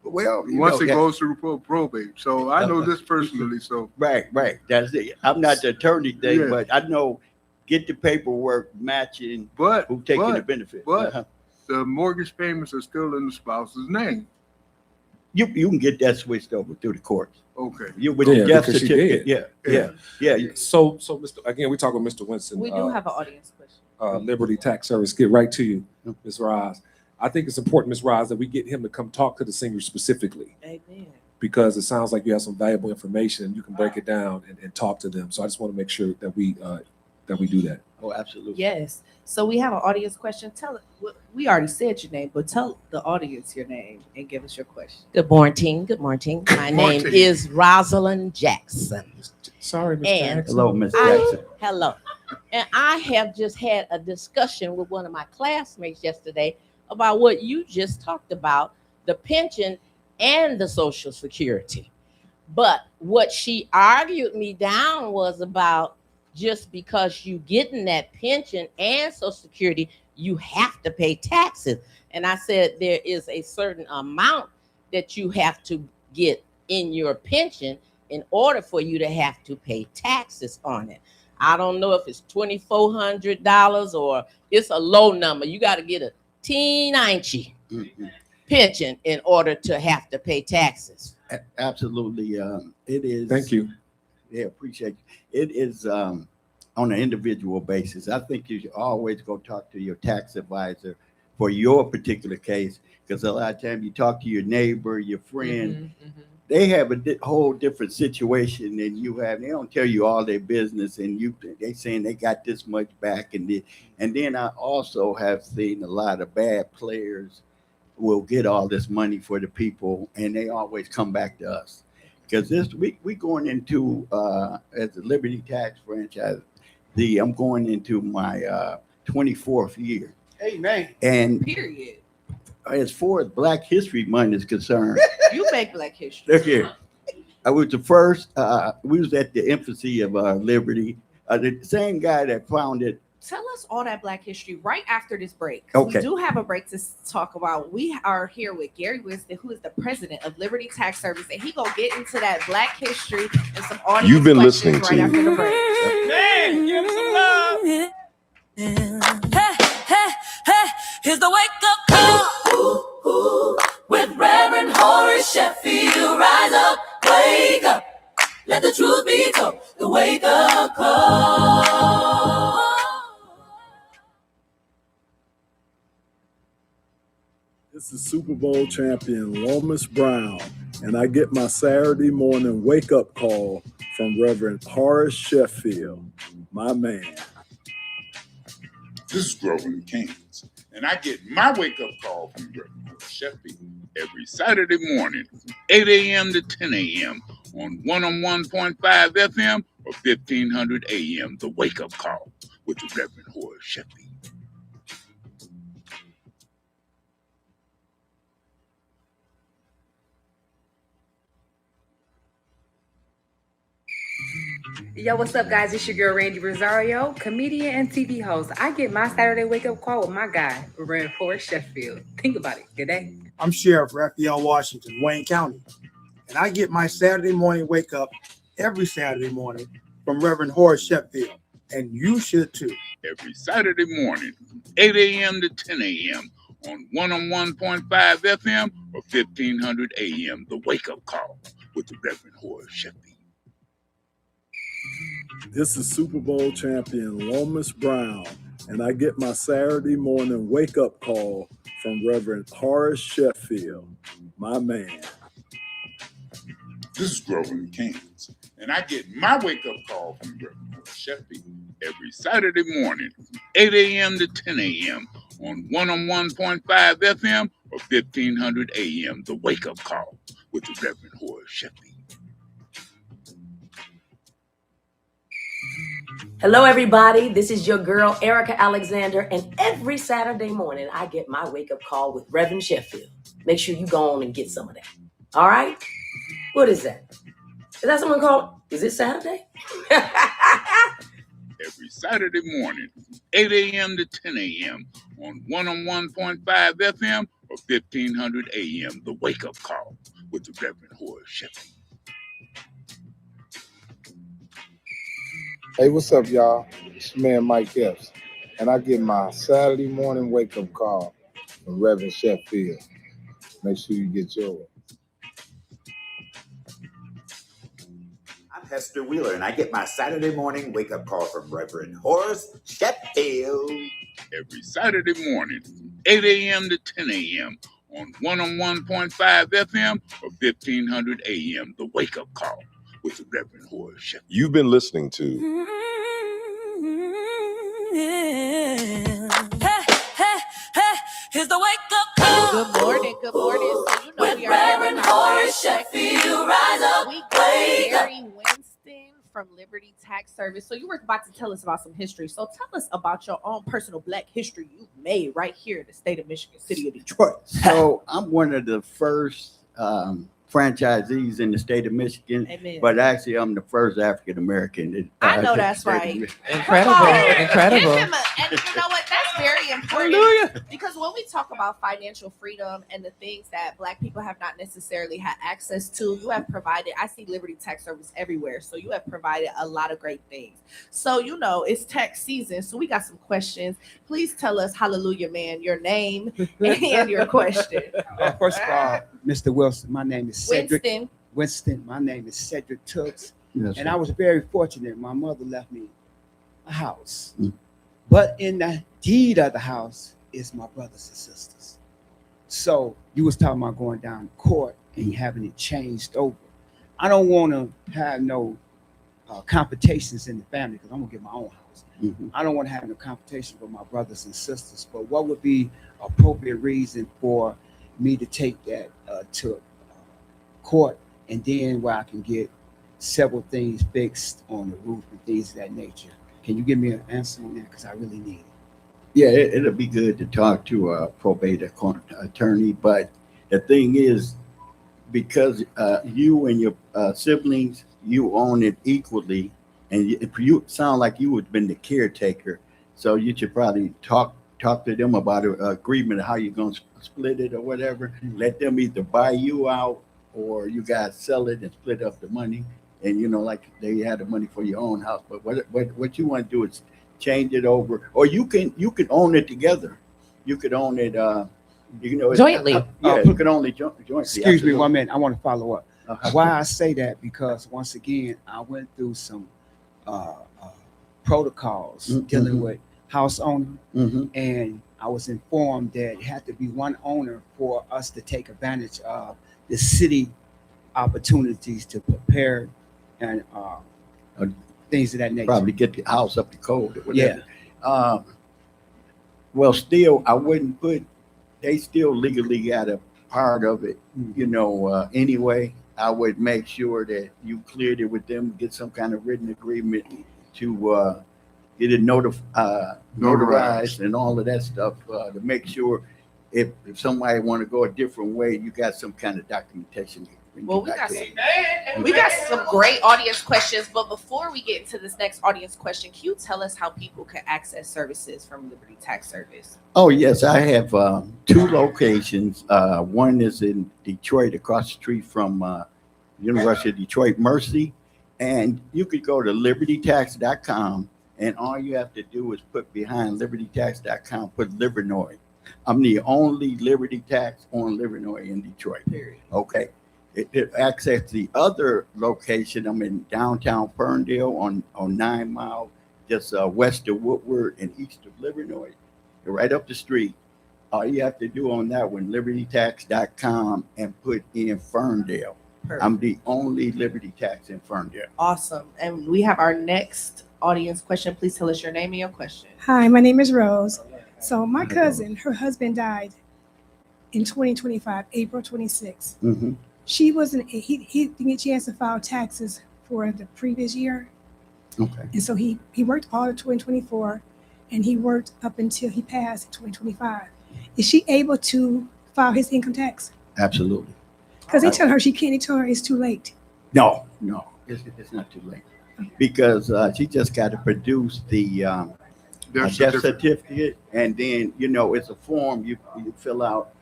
Well, once it goes through probate. So I know this personally. So right. That's it. I'm not the attorney thing, but I know get the paperwork matching who taking the benefit. But the mortgage payments are still in the spouse's name. You can get that switched over through the courts. Okay. With the death because she certificate. did. Yeah. So Mr. Again, we talk with Mr. Winston. We do have an audience question. Liberty Tax Service. Get right to you, Ms. Roz. I think it's important, Ms. Roz, that we get him to come talk to the seniors specifically. Amen. Because it sounds like you have some valuable information and you can break it down and talk to them. So I just want to make sure that we do that. Oh, absolutely. Yes. So we have an audience question. We already said your name, but tell the audience your name and give us your question. Good morning. Good morning. My name is Rosalind Jackson. Sorry, Ms. Jackson. Hello, Ms. Jackson. Hello. And I have just had a discussion with one of my classmates yesterday about what you just talked about, the pension and the Social Security. But what she argued me down was about just because you getting that pension and Social Security, you have to pay taxes. And I said there is a certain amount that you have to get in your pension in order for you to have to pay taxes on it. I don't know if it's $2,400 or it's a low number. You got to get a T90 pension in order to have to pay taxes. Absolutely. It is. Thank you. Yeah, appreciate you. It is on an individual basis. I think you should always go talk to your tax advisor for your particular case, because a lot of times you talk to your neighbor, your friend, they have a whole different situation than you have. They don't tell you all their business, and they saying they got this much back, and then I also have seen a lot of bad players will get all this money for the people, and they always come back to us. Because we going into as a Liberty Tax franchise, I'm going into my 24th year. Amen. And period. As far as Black History Month is concerned, You make Black history. look here. I was the first. We was at the infancy of Liberty. The same guy that founded. Tell us all that Black history right after this break. Okay. We do have a break to talk about. We are here with Gary Winston, who is the president of Liberty Tax Service, and he gonna get into that Black history and some audience You've been questions listening right after to- the break. Man, give him some love. Hey, here's the wake up call with Reverend Horace Sheffield. Rise up, wake up, let the truth be told. The wake up call. This is Super Bowl champion Lomas Brown, and I get my Saturday morning wake-up call from Reverend Horace Sheffield, my man. This is Grover Kings, and I get my wake-up call from Reverend Horace Sheffield every Saturday morning from 8 a.m. to 10 a.m. on 101.5 FM or 1500 a.m. The wake-up call with the Reverend Horace Sheffield. Yo, what's up, guys? It's your girl, Randy Rosario, comedian and TV host. I get my Saturday wake-up call with my guy, Reverend Horace Sheffield. Think about it. Good day. I'm Sheriff Raphael Washington, Wayne County, and I get my Saturday morning wake up every Saturday morning from Reverend Horace Sheffield, and you should too. Every Saturday morning from 8 a.m. to 10 a.m. on 101.5 FM or 1500 a.m. The wake-up call with the Reverend Horace Sheffield. This is Super Bowl champion Lomas Brown, and I get my Saturday morning wake-up call from Reverend Horace Sheffield, my man. This is Grover Kings, and I get my wake-up call from Reverend Horace Sheffield every Saturday morning from 8 a.m. to 10 a.m. on 101.5 FM or 1500 a.m. The wake-up call with the Reverend Horace Sheffield. Hello, everybody. This is your girl, Erica Alexander, and every Saturday morning, I get my wake-up call with Reverend Sheffield. Make sure you go on and get some of that. All right? What is that? Is that someone called? Is it Saturday? Every Saturday morning from 8 a.m. to 10 a.m. on 101.5 FM or 1500 a.m. The wake-up call with the Reverend Horace Sheffield. Hey, what's up, y'all? It's your man Mike Epps, and I get my Saturday morning wake-up call from Reverend Sheffield. Make sure you get yours. I'm Hester Wheeler, and I get my Saturday morning wake-up call from Reverend Horace Sheffield. Every Saturday morning from 8 a.m. to 10 a.m. on 101.5 FM or 1500 a.m. The wake-up call with the Reverend Horace Sheffield. You've been listening to Here's the wake up call. Good morning. Good morning. So you know With we are here Reverend with Horace Sheffield. Rise up, we got wake up. Gary Winston from Liberty Tax Service. So you were about to tell us about some history. So tell us about your own personal Black history you've made right here in the state of Michigan, city of Detroit. So I'm one of the first franchisees in the state of Michigan, Amen. but actually I'm the first African American. I know that's right. Incredible, Come on. incredible. Give him and you know what? That's very important. Hallelujah. Because when we talk about financial freedom and the things that Black people have not necessarily had access to, you have provided. I see Liberty Tax Service everywhere, so you have provided a lot of great things. So it's tax season, so we got some questions. Please tell us, hallelujah, man, your name and your question. First of all, Mr. Wilson, my name is Cedric. Winston. My name is Cedric Tooks. Yes, and sir. I was very fortunate. My mother left me a house. But in the deed of the house is my brothers and sisters. So you was talking about going down to court and having it changed over. I don't want to have no competitions in the family because I'm going to get my own house. I don't want to have no competition with my brothers and sisters. But what would be appropriate reason for me to take that to court, and then where I can get several things fixed on the roof and things of that nature? Can you give me an answer on that? Because I really need it. Yeah, it'll be good to talk to a probate attorney, but the thing is, because you and your siblings, you own it equally, and you sound like you would been the caretaker, so you should probably talk to them about an agreement of how you're going to split it or whatever. Let them either buy you out or you guys sell it and split up the money. And like they had the money for your own house, but what you want to do is change it over, or you can own it together. You could own it, jointly. You could own it jointly. Excuse me 1 minute. I want to follow up. Why I say that, because once again, I went through some protocols dealing with house owner, and I was informed that it had to be one owner for us to take advantage of the city opportunities to prepare and things of that nature. Probably get the house up to code or whatever. Yeah. Well, still, I wouldn't put. They still legally got a part of it, anyway. I would make sure that you cleared it with them, get some kind of written agreement to get it notarized and all of that stuff to make sure if somebody want to go a different way, you got some kind of documentation. Well, we got some great audience questions, but before we get into this next audience question, can you tell us how people can access services from Liberty Tax Service? Oh, yes, I have 2 locations. One is in Detroit, across the street from University of Detroit Mercy, and you could go to libertytax.com, and all you have to do is put behind libertytax.com, put Livernois. I'm the only Liberty Tax on Livernois in Detroit. Period. Okay. It access the other location. I'm in downtown Ferndale on 9 Mile, just west of Woodward and east of Livernois. You're right up the street. All you have to do on that one, libertytax.com, and put in Ferndale. Perfect. I'm the only Liberty Tax in Ferndale. Awesome. And we have our next audience question. Please tell us your name and your question. Hi, my name is Rose. So my cousin, her husband died in 2025, April 26th. He didn't get a chance to file taxes for the previous year. Okay. And so he worked all of 2024 and he worked up until he passed in 2025. Is she able to file his income tax? Absolutely. Because they tell her she can't. They tell her it's too late. No, it's not too late. Because she just got to produce the death certificate, and then it's a form you fill out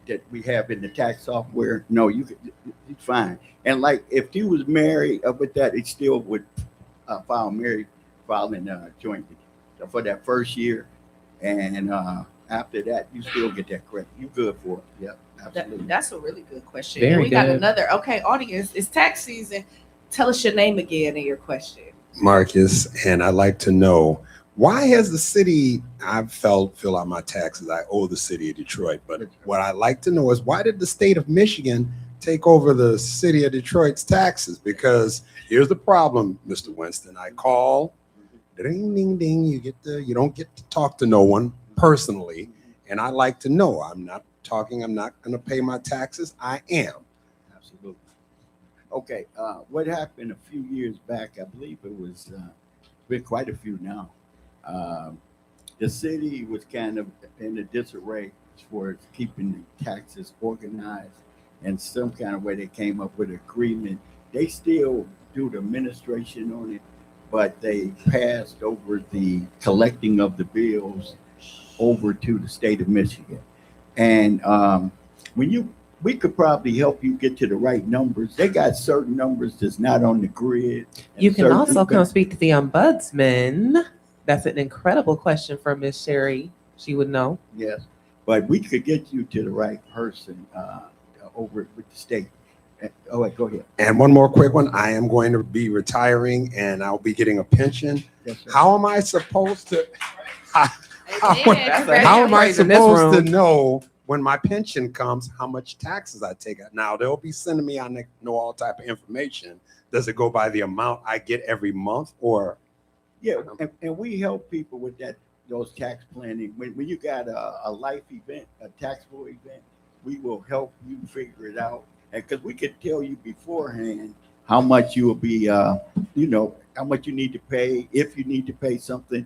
that we have in the tax software. No, it's fine. And like if you was married with that, it still would filing jointly for that first year, and after that you still get that credit. You good for it? Yep, absolutely. That's a really good question. Very and we got good. another. Okay, audience, it's tax season. Tell us your name again and your question. Marcus, and I'd like to know, why has the city, I've fill out my taxes, I owe the city of Detroit, but what I'd like to know is, why did the state of Michigan take over the city of Detroit's taxes? Because here's the problem, Mr. Winston. I call, ding, ding, ding, you don't get to talk to no one personally, and I'd like to know, I'm not going to pay my taxes. I am. Absolutely. Okay, what happened a few years back, I believe it was, been quite a few now. The city was kind of in a disarray as far as keeping the taxes organized. and some kind of way they came up with an agreement. They still do the administration on it, but they passed over the collecting of the bills over to the state of Michigan. And we could probably help you get to the right numbers. They got certain numbers that's not on the grid. You can also come speak to the ombudsman. That's an incredible question for Miss Sherry. She would know. Yes, but we could get you to the right person over with the state. Oh, wait, go ahead. And one more quick one. I am going to be retiring and I'll be getting a pension. Yes, sir. How am I supposed to? How How am I supposed to know when my pension comes how much taxes I take out? Now they'll be sending me, I know all type of information. Does it go by the amount I get every month or? Yeah, and we help people with those tax planning. When you got a life event, a taxable event, we will help you figure it out. And because we could tell you beforehand how much you will be, how much you need to pay, if you need to pay something.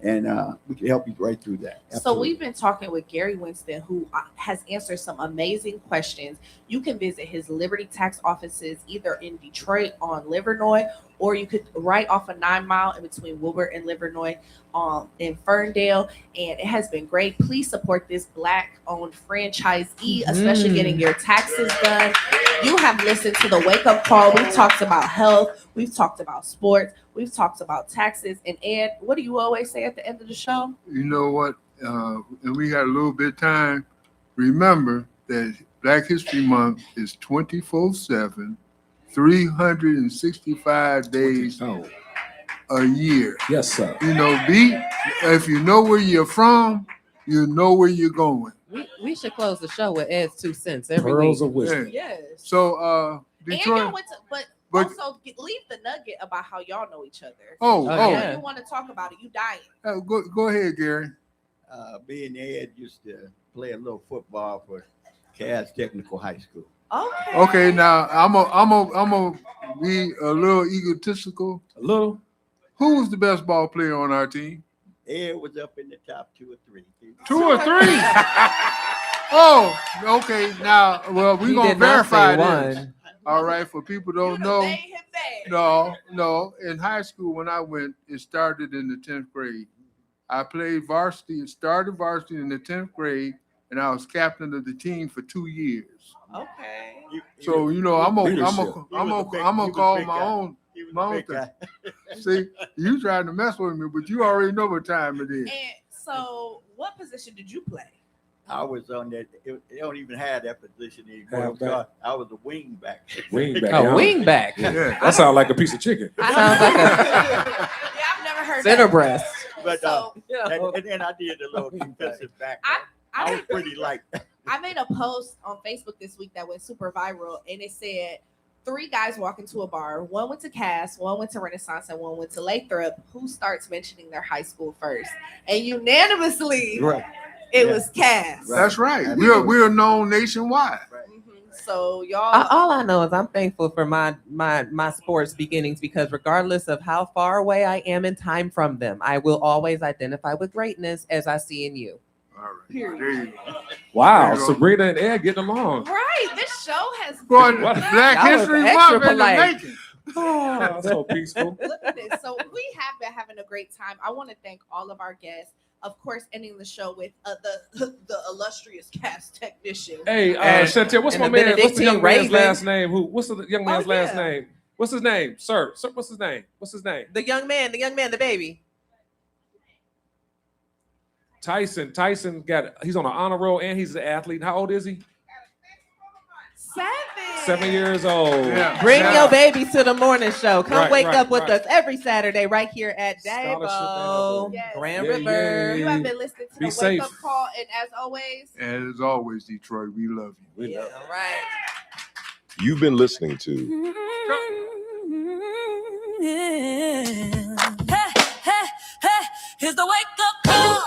And we can help you right through that. So Absolutely. we've been talking with Gary Winston, who has answered some amazing questions. You can visit his Liberty tax offices either in Detroit on Livernois, or you could right off a 9 Mile in between Wilbur and Livernois in Ferndale. And it has been great. Please support this Black-owned franchisee, especially getting your taxes done. You have listened to the Wake Up Call. We've talked about health. We've talked about sports. We've talked about taxes. And Ed, what do you always say at the end of the show? You know what? And we got a little bit of time. Remember that Black History Month is 24/7, 365 days a year. Yes, sir. You know, if you know where you're from, you know where you're going. We should close the show with Ed's 2 cents every Pearls week. of wisdom. Yes. So And Detroit. y'all went to, but also leave the nugget about how y'all know each other. Yeah. You want to talk about it? You dying? Go ahead, Gary. Me and Ed used to play a little football for Cass Technical High School. Okay. Okay, now I'm a be a little egotistical. A little. Who was the best ball player on our team? Ed was up in the top 2 or 3. 2 or 3? Oh, okay. Now, well, we're gonna verify this. All right, for people who don't know. No. In high school, when I went, it started in the 10th grade. I played varsity. It started varsity in the 10th grade, and I was captain of the team for 2 years. Okay. So I'm gonna call my own thing. See, you trying to mess with me, but you already know what time it is. And so, what position did you play? I was on that. They don't even have that position anymore. I was a wing back. Wing back. Oh, wing back. Yeah. That sounds like a piece of chicken. Sounds like Yeah, I've never heard center that. breast. But So- and then I did a little defensive back. I was pretty light. I made a post on Facebook this week that went super viral, and it said 3 guys walk into a bar. One went to Cass, one went to Renaissance, and one went to Lathrop. Who starts mentioning their high school first? And unanimously, it was Cass. That's right. We're known nationwide. So y'all, All I know is I'm thankful for my sports beginnings, because regardless of how far away I am in time from them, I will always identify with greatness as I see in you. All right. There you go. Wow, There you go. Sabrina and Ed getting along. right? This show has Boy, What? Black That was History extra Month in the polite. making. Oh, so peaceful. Look at this. So we have been having a great time. I want to thank all of our guests. Of course, ending the show with the illustrious cast technician. Hey, Chantel, what's and my the man? What's the Benedictine young man's Raven. last name? What's the young man's last yeah. name? What's his name, sir? Sir, what's his name? What's his name? The young man, the baby. Tyson he's on an honor roll and he's an athlete. How old is he? 7 years old. Yeah. Bring your baby to the morning show. Come wake right, up with right. us every Saturday right here at Scholarship Dabo, and Yes. Grand Yeah, River. You have been listening to Be the safe. Wake Up Call, and as always, And as always, Detroit, we love you. yeah, all right. You've been listening to Here's the wake up call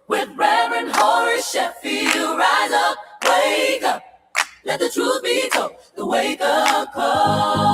with Reverend Horace Sheffield. Rise up, wake up, let the truth be told. The wake up call.